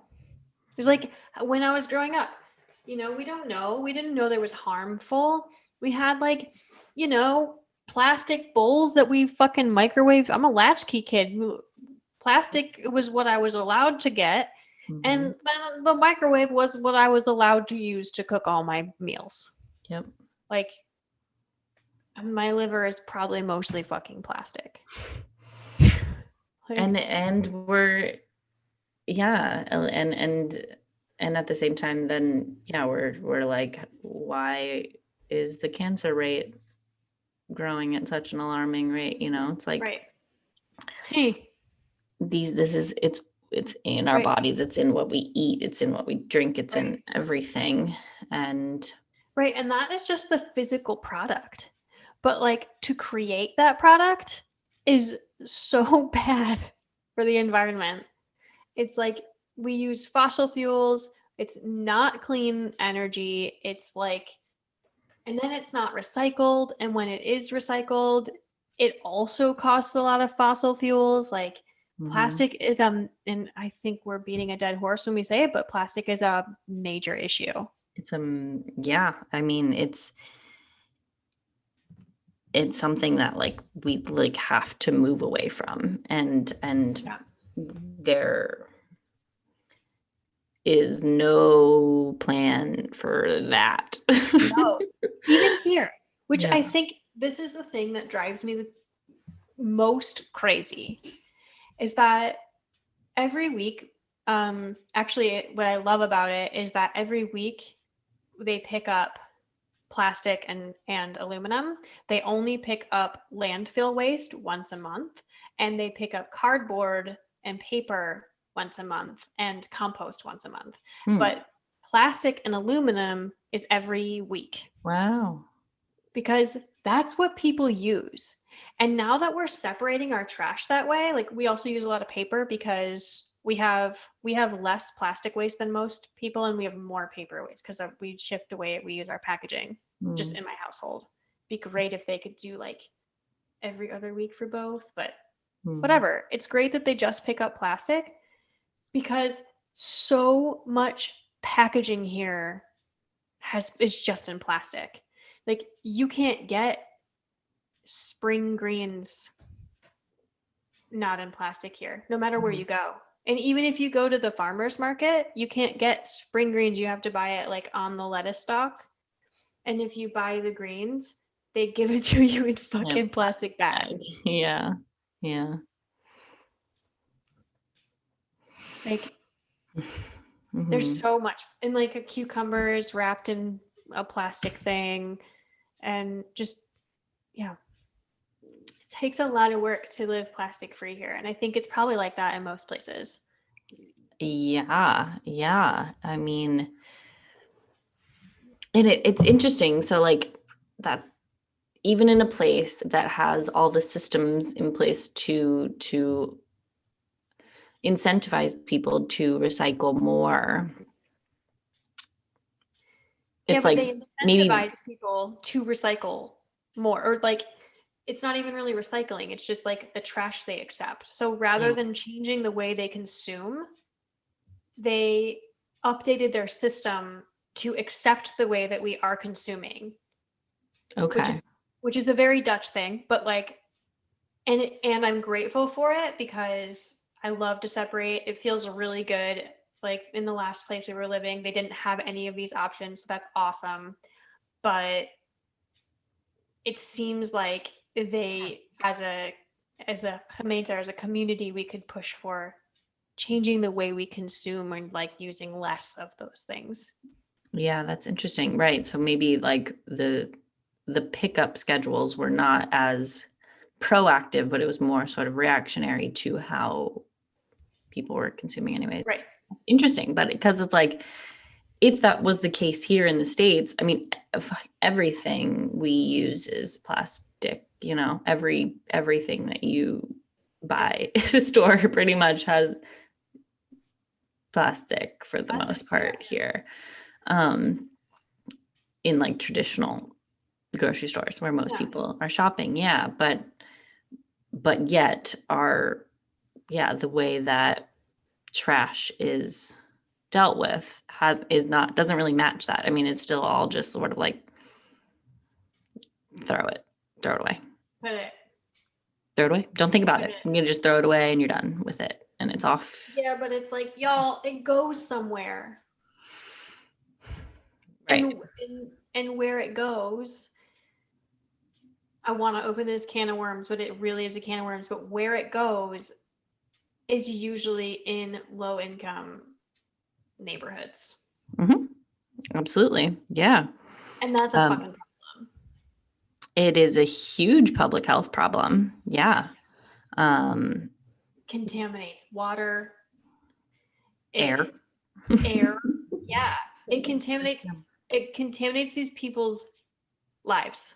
It's like when I was growing up, we don't know. We didn't know there was harmful. We had like, plastic bowls that we fucking microwave. I'm a latchkey kid. Plastic was what I was allowed to get. And Mhm. then the microwave was what I was allowed to use to cook all my meals. Yep. Like, my liver is probably mostly fucking plastic. Like, And we're, yeah, and at the same time, then yeah, we're like, why is the cancer rate growing at such an alarming rate? It's like right. Hey, this is it's in our right, bodies, it's in what we eat, it's in what we drink, it's right, in everything. And right. And that is just the physical product. But like to create that product is so bad for the environment. It's like we use fossil fuels, it's not clean energy. It's like, and then it's not recycled. And when it is recycled, it also costs a lot of fossil fuels. Like mhm, plastic is and I think we're beating a dead horse when we say it, but plastic is a major issue. it's yeah, I mean, it's something that like we like have to move away from, and Yeah. there is no plan for that. No. Even here, which Yeah. I think this is the thing that drives me the most crazy is that every week, actually, what I love about it is that every week they pick up plastic and aluminum. They only pick up landfill waste once a month, and they pick up cardboard and paper once a month and compost once a month. Hmm. But plastic and aluminum is every week Wow. because that's what people use. And now that we're separating our trash that way, like we also use a lot of paper because we have less plastic waste than most people and we have more paper waste because we shift the way we use our packaging just Hmm. in my household. Be great if they could do like every other week for both, but Hmm. whatever. It's great that they just pick up plastic because so much packaging here has is just in plastic. Like you can't get spring greens not in plastic here, no matter where you go. And even if you go to the farmer's market, you can't get spring greens. You have to buy it like on the lettuce stalk. And if you buy the greens, they give it to you in Yeah, fucking plastic plastic bags. bag. Yeah. Yeah. Like there's Hmm. so much. And like a cucumber is wrapped in a plastic thing. And just, yeah, it takes a lot of work to live plastic free here. And I think it's probably like that in most places. Yeah. Yeah. I mean, and it's interesting. So like that, even in a place that has all the systems in place to incentivize people to recycle more, Yeah, it's but like they maybe, incentivize people to recycle more, or like it's not even really recycling, it's just like the trash they accept. So rather yeah, than changing the way they consume, they updated their system to accept the way that we are consuming, which okay. is which is a very Dutch thing, but like and I'm grateful for it because I love to separate. It feels really good. Like in the last place we were living, they didn't have any of these options, so that's awesome. But it seems like they as a community or as a community we could push for changing the way we consume and like using less of those things. Yeah, that's interesting. Right. So maybe like the pickup schedules were not as proactive, but it was more sort of reactionary to how people were consuming anyways. Right. It's interesting, but because it's like if that was the case here in the States, I mean, everything we use is plastic, everything that you Yeah. buy at a store pretty much has plastic for the Plastic. most Yeah. part here. Um, in like traditional grocery stores where most Yeah. people are shopping. Yeah, but yet our yeah, the way that trash is dealt with doesn't really match that. I mean, it's still all just sort of like throw it away. Put it, Throw it away. Don't think about put it. it. You're gonna just throw it away and you're done with it. And it's off. Yeah, but it's like, y'all, it goes somewhere. Right. And where it goes, I want to open this can of worms, but it really is a can of worms. But where it goes is usually in low income neighborhoods. Mm-hmm. Absolutely. Yeah. And that's a Um, fucking problem. it is a huge public health problem. Yeah. Yes. Um, Contaminates water, air. it air. Yeah. It contaminates it contaminates these people's lives.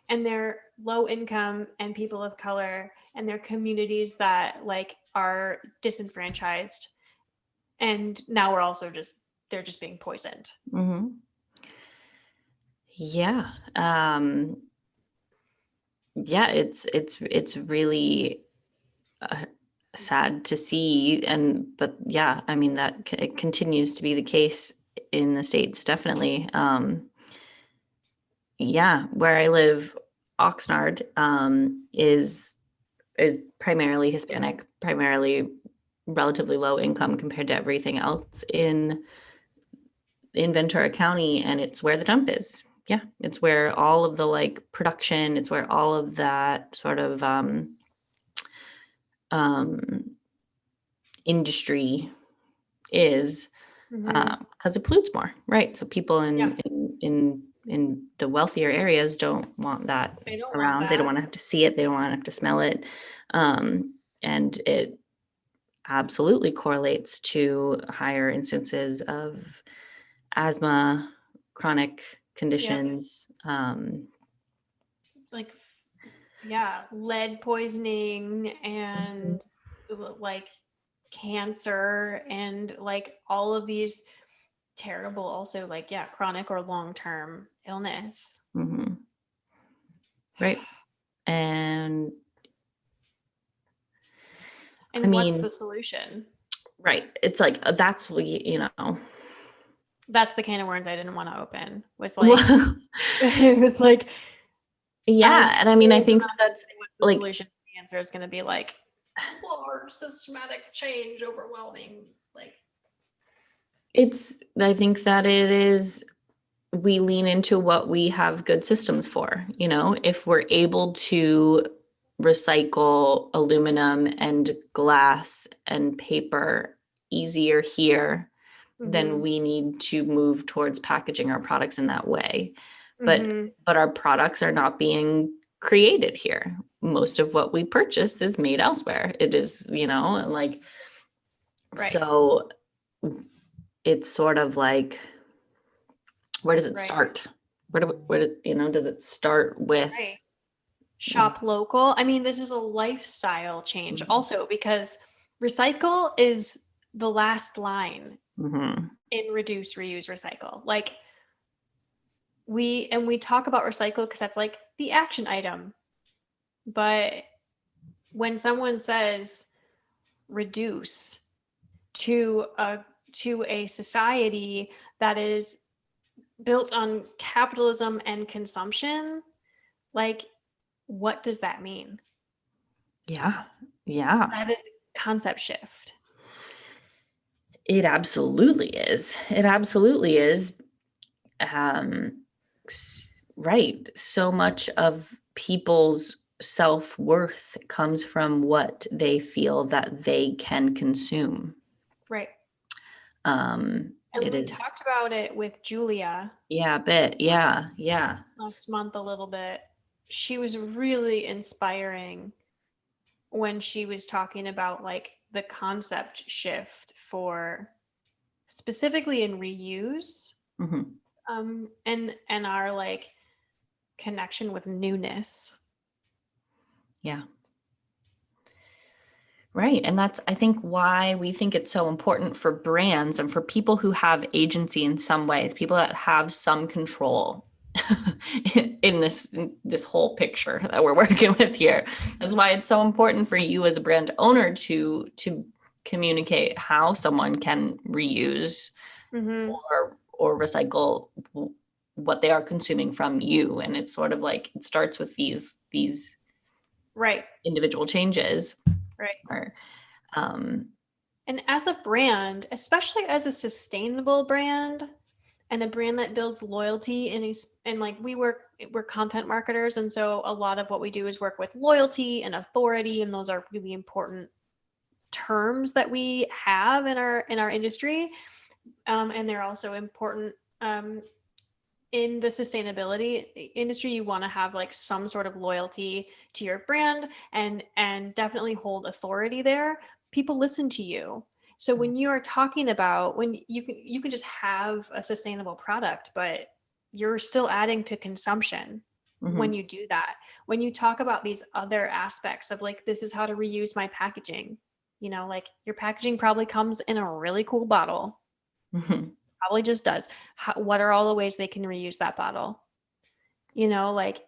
And they're low income and people of color and they're communities that like are disenfranchised. And now we're also just they're just being poisoned. Mm-hmm. Yeah. Yeah, it's really sad to see, but yeah, I mean that it continues to be the case in the States, definitely. Yeah, where I live, Oxnard, is primarily Hispanic, primarily relatively low income compared to everything else in Ventura County, and it's where the dump is. Yeah, it's where all of the like production, it's where all of that sort of um, industry is, Mm-hmm. because it pollutes more, right? So people Yeah, in the wealthier areas don't want that they don't want around. They don't that. want to have to see it. They don't want to have to smell it, and it absolutely correlates to higher instances of asthma, chronic Yep. conditions. Like, yeah, lead poisoning Mhm. and like cancer and like all of these terrible, also like, yeah, chronic or long term illness. Mhm. Right. And I And what's mean, the solution? right. It's like that's what That's the can of worms I didn't want to open. Was like, well, it was like, I'm yeah. And I mean, I curious think about that's what's the like solution. The answer is going to be like large systematic change, overwhelming. Like, I think that it is, we lean into what we have good systems for. If we're able to recycle aluminum and glass and paper easier here, then mm-hmm, we need to move towards packaging our products in that way. But mm-hmm, our products are not being created here. Most of what we purchase is made elsewhere. It is, like, right, so it's sort of like, where does it right, start? Does it start with, right. Shop local. I mean, this is a lifestyle change Mhm. also because recycle is the last line Mhm. in reduce, reuse, recycle. Like we talk about recycle because that's like the action item. But when someone says reduce to a society that is built on capitalism and consumption, like what does that mean? Yeah. Yeah. That is a concept shift. It absolutely is. It absolutely is. Um, right. So much of people's self-worth comes from what they feel that they can consume. Right. And It we is, talked about it with Julia yeah, a bit. Yeah. Yeah. last month a little bit. She was really inspiring when she was talking about like the concept shift for specifically in reuse, Mhm. and our like connection with newness. Yeah. Right. And that's, I think, why we think it's so important for brands and for people who have agency in some ways, people that have some control. in this whole picture that we're working with here. That's why it's so important for you as a brand owner to communicate how someone can reuse Mm-hmm. or recycle what they are consuming from you. And it's sort of like it starts with these Right. individual changes. Right. Or um And as a brand, especially as a sustainable brand and a brand that builds loyalty and like we're content marketers, and so a lot of what we do is work with loyalty and authority, and those are really important terms that we have in our industry. And they're also important in the sustainability industry. You want to have like some sort of loyalty to your brand and definitely hold authority there. People listen to you. So when you are talking about when you can just have a sustainable product, but you're still adding to consumption when mhm, you do that. When you talk about these other aspects of like, this is how to reuse my packaging, you know, like your packaging probably comes in a really cool bottle, mhm, probably just does. What are all the ways they can reuse that bottle? You know, like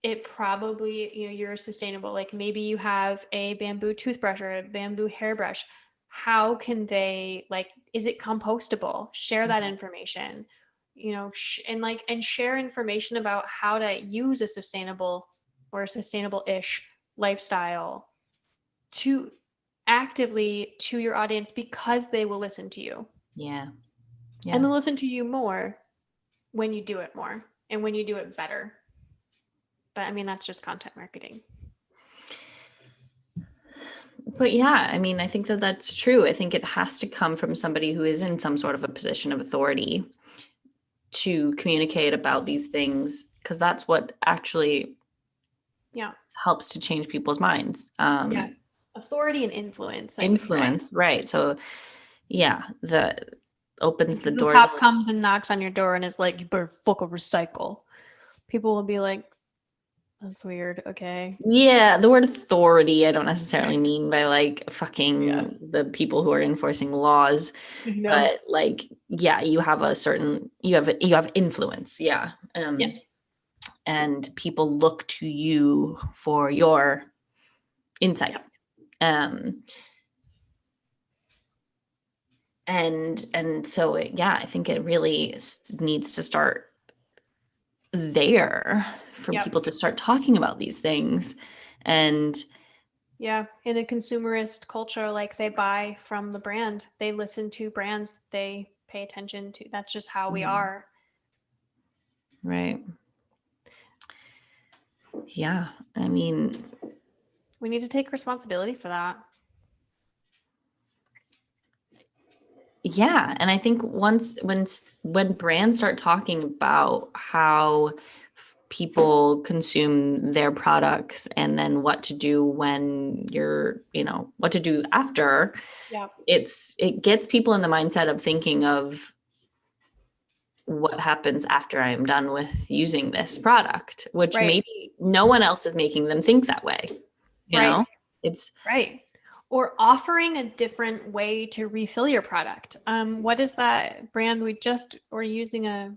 it probably, you know, you're sustainable. Like maybe you have a bamboo toothbrush or a bamboo hairbrush. How can they, like, is it compostable? Share that mhm. information, you know, and share information about how to use a sustainable or a sustainable-ish lifestyle to actively to your audience, because they will listen to you Yeah, and yeah. they'll listen to you more when you do it more and when you do it better. But I mean, that's just content marketing. But yeah, I mean, I think that that's true. I think it has to come from somebody who is in some sort of a position of authority to communicate about these things, because that's what actually Yeah. helps to change people's minds. Yeah. Authority and influence, I would say. Influence, right? So yeah, the opens the Because the doors. cop comes and knocks on your door and is like, you better fucking recycle. People will be like, that's weird. Okay. Yeah, the word authority, I don't necessarily mean by like Yeah. fucking the people who are enforcing laws, You know? but like, yeah, you have a certain, you have influence, yeah. Yeah. And people look to you for your insight. Yeah. Um, and so yeah, I think it really needs to start there for Yep. people to start talking about these things. And Yeah. In a consumerist culture, like they buy from the brand, they listen to brands, they pay attention to. That's just how we mm, are. right. Yeah. I mean, We need to take responsibility for that. yeah, and I think once when brands start talking about how people consume their products and then what to do when what to do after, Yeah. it gets people in the mindset of thinking of what happens after I am done with using this product, which Right. maybe no one else is making them think that way, you Right. know? It's Right. Or offering a different way to refill your product. What is that brand we just were using a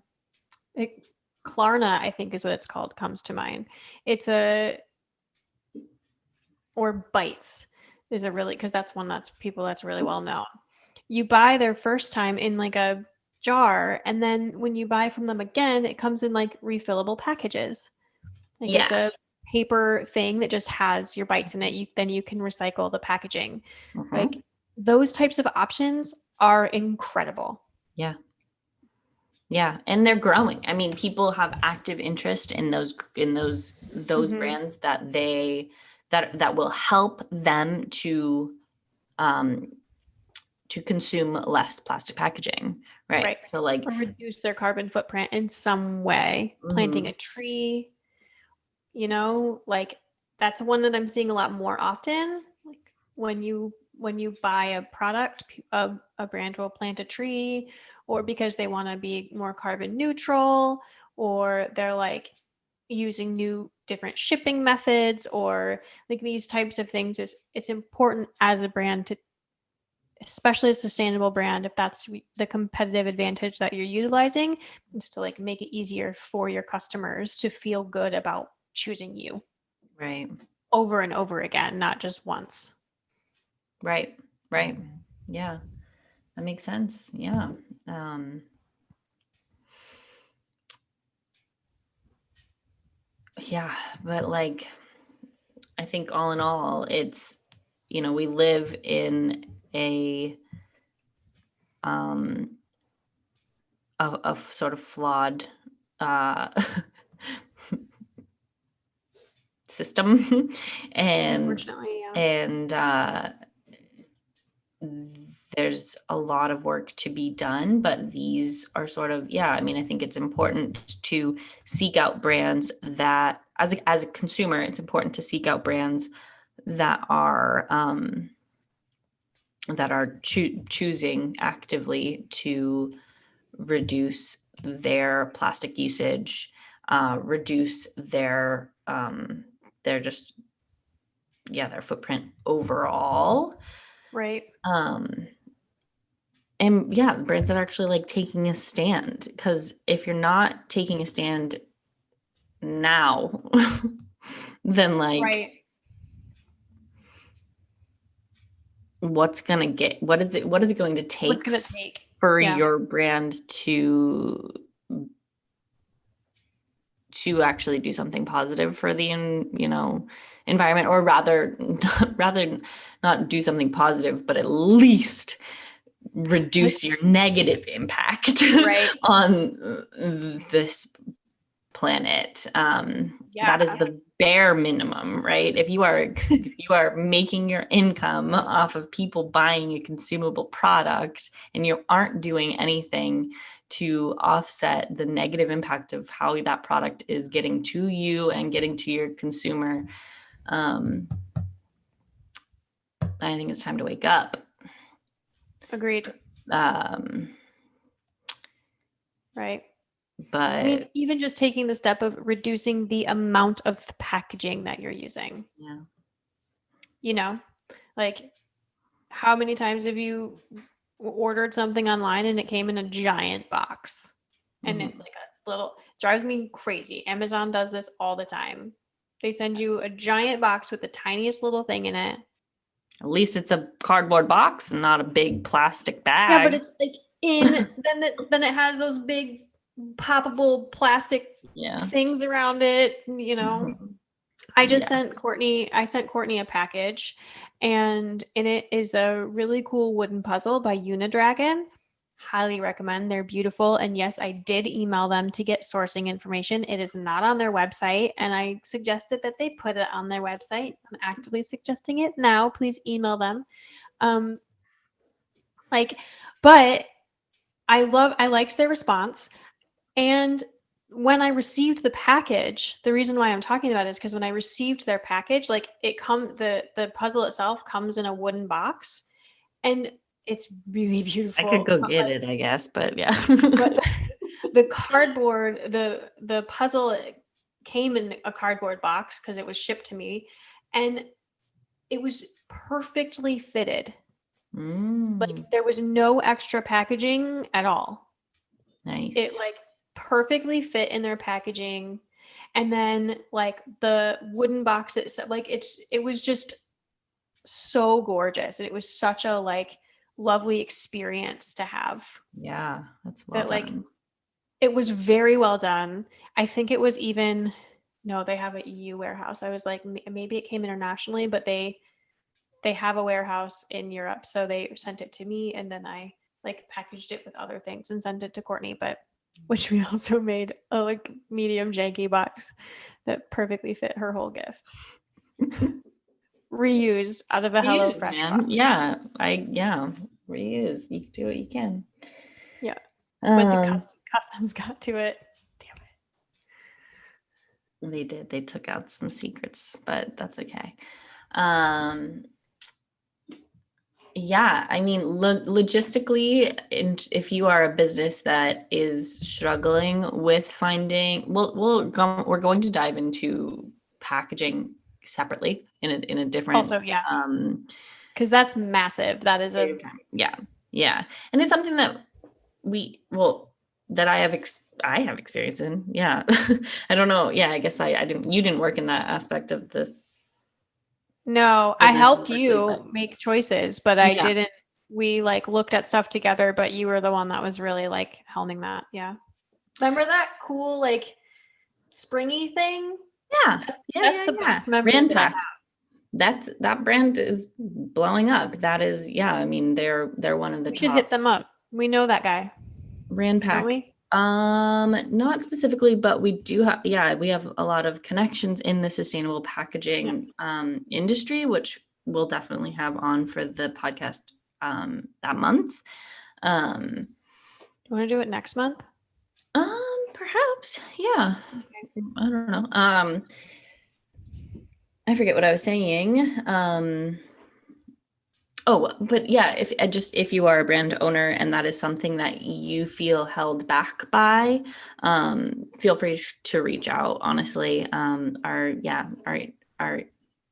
Klarna, I think is what it's called, comes to mind. It's a or Bites is a really, because that's one that's people that's really well known. You buy their first time in like a jar, and then when you buy from them again, it comes in like refillable packages. Like it's yeah. a paper thing that just has your bites in it. Then you can recycle the packaging. Like Mhm. those types of options are incredible. Yeah. Yeah, and they're growing. I mean, people have active interest in those Hmm. brands that will help them um to consume less plastic packaging, right? Right. So like Or reduce their carbon footprint in some way. Planting mhm, a tree, you know, like that's one that I'm seeing a lot more often. Like when you buy a product, a brand will plant a tree, or because they want to be more carbon neutral, or they're like using new different shipping methods, or like these types of things. Is it's important as a brand to especially a sustainable brand, if that's the competitive advantage that you're utilizing, is to like make it easier for your customers to feel good about choosing you Right. over and over again, not just once. Right. Right. Yeah. That makes sense. Yeah. Um, yeah. But like, I think all in all, it's, we live in um, a sort of flawed uh, system, and Unfortunately, yeah. and there's a lot of work to be done, but these are sort of, yeah, I mean, I think it's important to seek out brands that, as a consumer, it's important to seek out brands that are choosing actively to reduce their plastic usage, reduce their just, yeah, their footprint overall. Right. Um, and yeah, brands that are actually like taking a stand. Because if you're not taking a stand now, then like Right. what is it going to What's take going to take? for Yeah. your brand to actually do something positive for the environment, or rather not do something positive, but at least reduce your negative impact Right. on this planet. That is Yeah. the bare minimum, right? If you are making your income off of people buying a consumable product, and you aren't doing anything to offset the negative impact of how that product is getting to you and getting to your consumer, um, I think it's time to wake up. Agreed. Um, Right. I mean, but even just taking the step of reducing the amount of packaging that you're using, yeah. you know, like how many times have you ordered something online and it came in a giant box and it's Mhm. like a little, drives me crazy. Amazon does this all the time. They send you a giant box with the tiniest little thing in it. At least it's a cardboard box and not a big plastic Yeah, but bag. it's like then it has those big poppable plastic Yeah. things around it, you know. Mhm. I Yeah. sent Courtney a package, and in it is a really cool wooden puzzle by Unidragon. Highly recommend. They're beautiful. And yes, I did email them to get sourcing information. It is not on their website, and I suggested that they put it on their website. I'm actively suggesting it now. Please email them. Um, like, but I liked their response. And when I received the package, the reason why I'm talking about it is because when I received their package, like the puzzle itself comes in a wooden box and it's really I could beautiful. go get it, I guess, but yeah. But the cardboard, the puzzle came in a cardboard box because it was shipped to me, and it was perfectly fitted. Like Mm, there was no extra packaging at all. It nice. like perfectly fit in their packaging. And then like the wooden box itself, like it was just so gorgeous. And it was such a like lovely experience to have. Yeah, that's well That like done. it was very well done. I think it was even no, they have a EU warehouse. I was like maybe it came internationally, but they have a warehouse in Europe. So they sent it to me and then I like packaged it with other things and sent it to Courtney, but which we also made a like medium janky box that perfectly fit her whole gift. Reused out of a Reuse, HelloFresh man. box. Yeah, reuse. You can do what you can. Yeah. But the Um, customs got to it. Damn they did. They took out some secrets, but that's okay. Um, Yeah, I mean, logistically, and if you are a business that is struggling with finding, we're going to dive into packaging separately in a different Also, yeah. um, because that's massive. That is a Yeah. Yeah. And it's something that well, that I have experience in. Yeah. I don't know. Yeah. I guess you didn't work in that aspect of the no, I business helped directly, but you make choices, but I yeah. didn't. We like looked at stuff together, but you were the one that was really like helming that. Yeah. Remember that cool like springy thing? Yeah. Yeah. That's Yeah. the Yeah. best memory Brand that I have. pack. That brand is blowing up. That is, yeah. I mean, they're one of the We should hit top. them up. We know that guy, Brand don't pack. we? Not specifically, but we do have, yeah, we have a lot of connections in the sustainable Yeah. packaging industry, which we'll definitely have on for the podcast that month. Um, You want to do it next month? Perhaps, yeah. Okay. I don't know. I forget what I was saying. Oh, but yeah, if you are a brand owner and that is something that you feel held back by, feel free to reach out. Honestly, our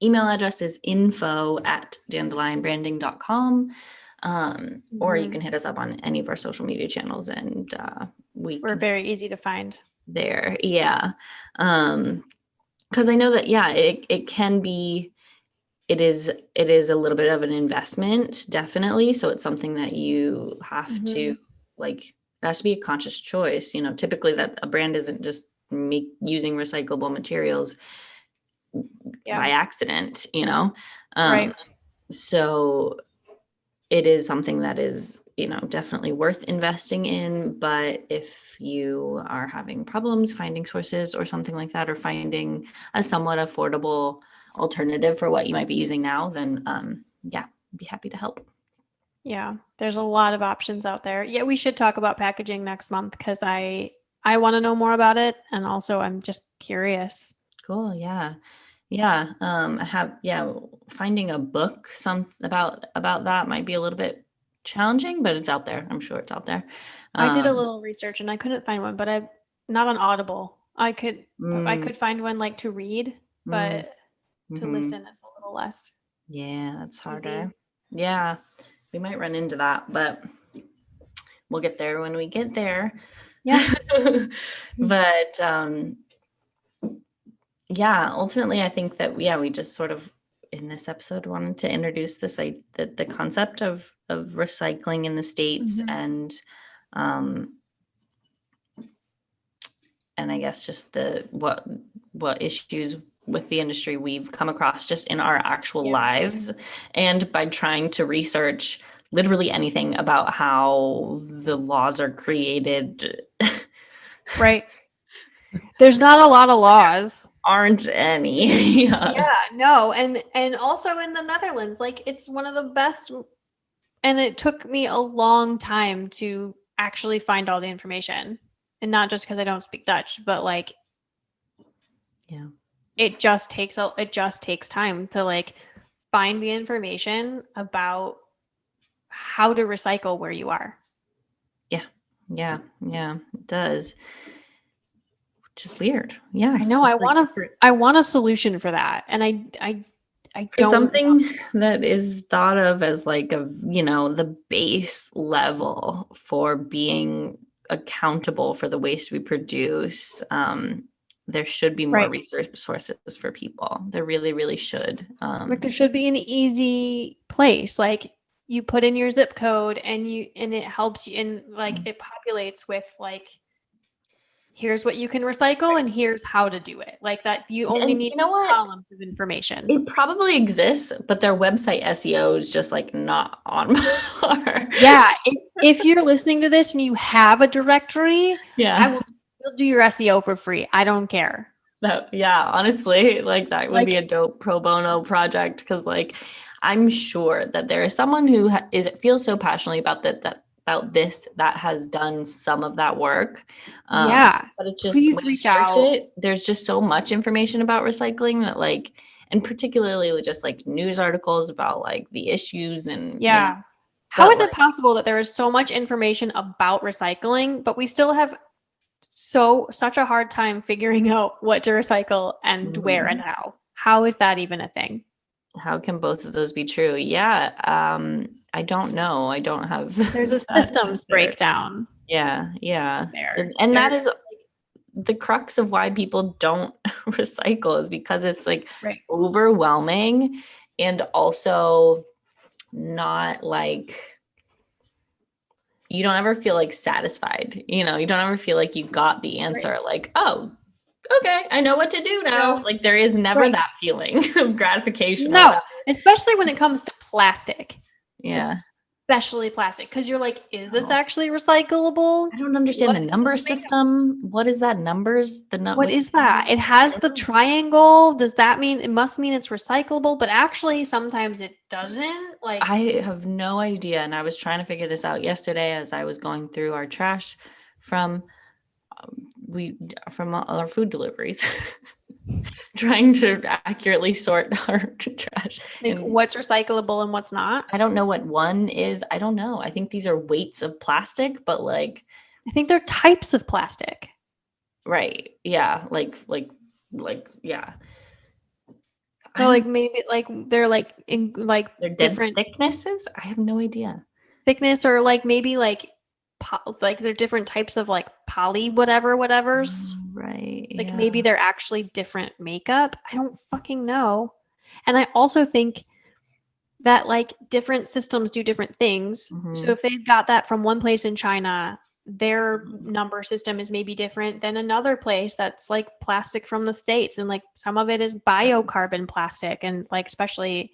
email address is info@dandelionbranding.com. Or you Mhm. can hit us up on any of our social media channels and we We're can very easy to find. there. Yeah. Because I know that, yeah, it can be, it is a little bit of an investment, definitely. So it's something that you have to Mhm. like, it has to be a conscious choice. Typically that a brand isn't just using recyclable materials Yeah. by accident. Um, Right. so it is something that is, definitely worth investing in. But if you are having problems finding sources or something like that, or finding a somewhat affordable alternative for what you might be using now, then yeah, I'd be happy to help. Yeah. There's a lot of options out there. Yeah, we should talk about packaging next month because I want to know more about it, and also I'm just curious. Cool. Yeah. Yeah. Yeah, finding a book about that might be a little bit challenging, but it's out there. I'm sure it's out there. I did a Um, little research and I couldn't find one, but I not on Audible. I mm, could find one like to read, mm, but to mhm. listen is a little less Yeah, that's harder. easy. Yeah, we might run into that, but we'll get there when we get there. Yeah. But yeah, ultimately, I think that, yeah, we just sort of in this episode wanted to introduce the concept of recycling in the States, Mhm. um and I guess just the what issues with the industry we've come across just in our actual Yeah. lives, and by trying to research literally anything about how the laws are created. Right. There's not a lot of laws. Aren't any. Yeah, Yeah. no. And also in the Netherlands, like it's one of the best, and it took me a long time to actually find all the information. And not just because I don't speak Dutch, but like Yeah. it just takes time to like find the information about how to recycle where you are. Yeah. Yeah. Yeah. It does. Which is weird. Yeah. I know It's like I want a solution for that. And I for don't want. something that is thought of as like the base level for being accountable for the waste we produce. There should be more Right. research sources for people. There really, really should. Like there should be an easy place. Like you put in your zip code and it helps you and like it populates with like here's what you can recycle and here's how to do it. Like that you only And need you know what? columns of information. It probably exists, but their website SEO is just like not on par. Yeah, if you're listening to this and you have a directory, I Yeah. will do your SEO for free. I don't care. Yeah, honestly, like that would be Like a dope pro bono project, because like I'm sure that there is someone who feels so passionately about about this that has done some of that work. yeah, But it's just please when you reach search out. it, there's just so much information about recycling that like, and particularly with just like news articles about like the issues and Yeah. How but is it like possible that there is so much information about recycling, but we still have such a hard time figuring out what to recycle and where and mhm. how? How is that even a thing? How can both of those be true? Yeah. I don't know. I don't have There's a that systems answer. breakdown Yeah, yeah. there. And that There, is the crux of why people don't recycle is because it's like right, overwhelming and also not like you don't ever feel like satisfied. You don't ever feel like you got the right. answer like, oh, okay, I know what to do now. No, Like there is never right. that feeling of gratification or No, whatever. especially when it comes to plastic. Yeah. Especially plastic, because you're like, is this Oh, actually recyclable? I don't understand What the is number it made of? system. What is that numbers? What Like is that? It has the triangle. Does that mean it must mean it's recyclable? But actually, sometimes it doesn't. Like, I have no idea. And I was trying to figure this out yesterday as I was going through our trash from we from all our food deliveries, trying to accurately sort our trash. And what's recyclable and what's not. I don't know what one is. I don't know. I think these are weights of plastic, but like, I think they're types of plastic. right. Yeah. Yeah. I So like don't, maybe like they're like in like they're dead different thicknesses. I have no idea. thickness, or like maybe like like they're different types of like poly whatever's. Right. Like Yeah. maybe they're actually different makeup. I don't fucking know. And I also think that like different systems do different things. So Hmm. if they've got that from one place in China, their number system is maybe different than another place that's like plastic from the States. And like some of it is biocarbon plastic. And like, especially,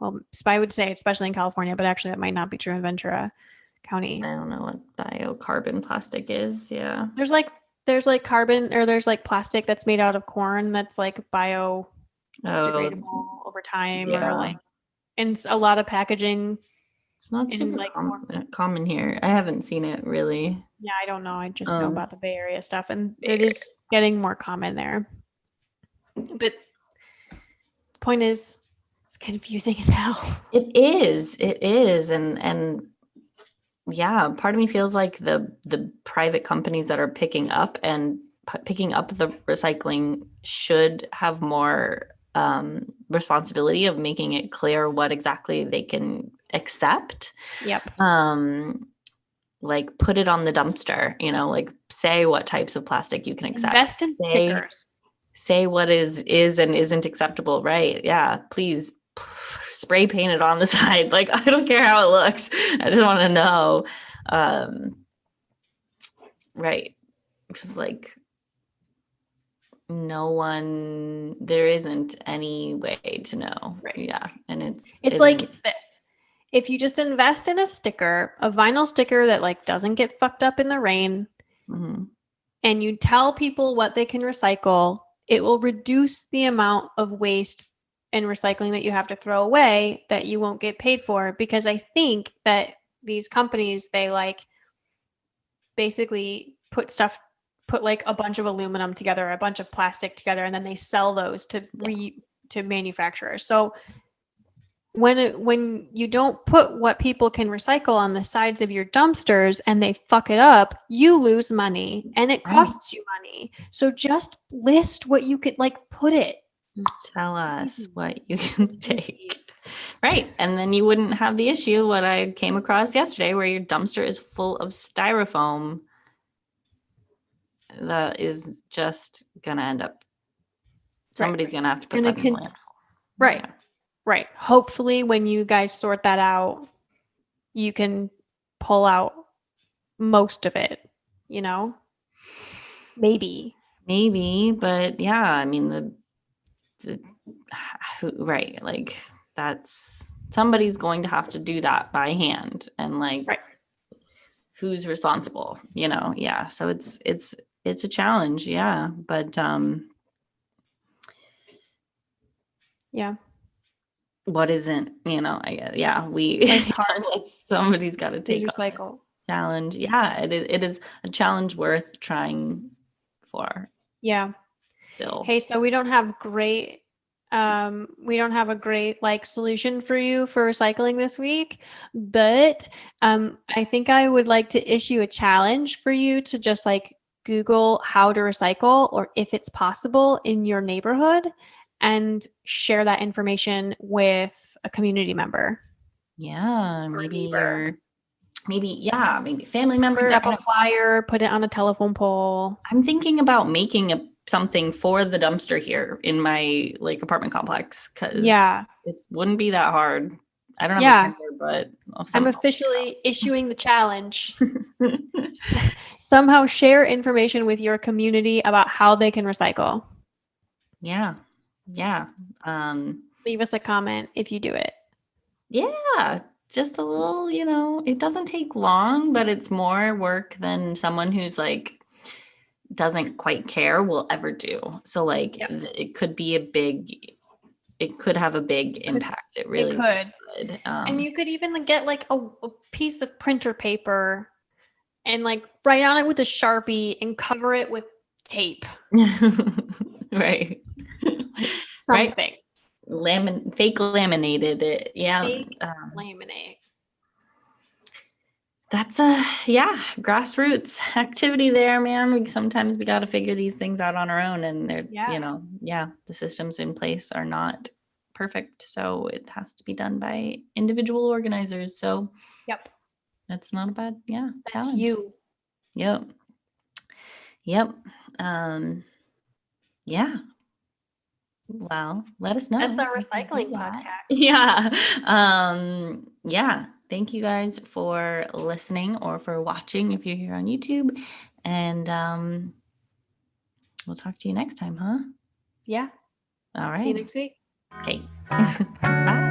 well, I would say especially in California, but actually that might not be true in Ventura I County. don't know what biocarbon plastic is. Yeah. There's like, there's like carbon, or there's like plastic that's made out of corn that's like biodegradable Oh, over time, or yeah. like, and a lot of packaging It's not in super like more. common here. I haven't seen it really. Yeah, I don't know. I just know Um, about the Bay Area stuff, and it there. is getting more common there. But the point is, it's confusing as hell. It is. It is. And yeah, part of me feels like the private companies that are picking up the recycling should have more responsibility of making it clear what exactly they can accept. Yep. Um, like put it on the dumpster, like say what types of plastic you can accept. Invest in Say stickers. say what is and isn't acceptable, right? Yeah, please spray paint it on the side. Like I don't care how it looks. I just want to know. Um, right. It's like there isn't any way to know. Right. Yeah. And it's It's like isn't. this. If you just invest in a sticker, a vinyl sticker that like doesn't get fucked up in the rain, Mhm. and you tell people what they can recycle, it will reduce the amount of waste and recycling that you have to throw away that you won't get paid for. Because I think that these companies, they like basically put like a bunch of aluminum together, a bunch of plastic together, and then they sell those to manufacturers. So when you don't put what people can recycle on the sides of your dumpsters and they fuck it up, you lose money and it Right. costs you money. So just list what you could, like, put it. Just tell us Easy. what you It's can easy. take. Right. And then you wouldn't have the issue what I came across yesterday where your dumpster is full of styrofoam that is just gonna end up Right. somebody's gonna have to put And that it in the can, landfill. right, Yeah. right. Hopefully when you guys sort that out, you can pull out most of it, you know? Maybe. Maybe, but yeah, I mean the right, like that's somebody's going to have to do that by hand and like Right. who's responsible, Yeah. So it's a challenge, yeah. But Yeah. what isn't, yeah, we Life's hard. somebody's got to Please take on this recycle. challenge. Yeah, it is a challenge worth trying for Yeah. still. Hey, so we don't have a great like solution for you for recycling this week, but I think I would like to issue a challenge for you to just like Google how to recycle or if it's possible in your neighborhood, and share that information with a community member Yeah, or a maybe neighbor. maybe family Print member. up a flyer, put it on a telephone pole. I'm thinking about making something for the dumpster here in my like apartment complex because Yeah. it wouldn't be that hard. I don't have a Yeah. printer, but I'm I'll officially issuing the challenge. figure it out. Somehow share information with your community about how they can recycle. Yeah. Yeah. Um, Leave us a comment if you do it. yeah, just a little, it doesn't take long, but it's more work than someone who's like doesn't quite care will ever do. So like Yep. it could have a big Could impact. It it really, could. really could. And you could even get like a piece of printer paper and like write on it with a Sharpie and cover it with tape. Right. Like Right. something. Fake laminated it. Yeah. Fake laminate. That's yeah, grassroots activity there, man. Sometimes we got to figure these things out on our own, and they're, Yeah. yeah, the systems in place are not perfect, so it has to be done by individual organizers. So Yep. that's not a bad, yeah, That's challenge. you. Yep. Yep. Um, yeah. Well, let us That's know our if you do recycling that. podcast. Yeah. Yeah. Thank you guys for listening or for watching if you're here on YouTube. And we'll talk to you next time, huh? Yeah. All See you right. next week. Okay. Bye.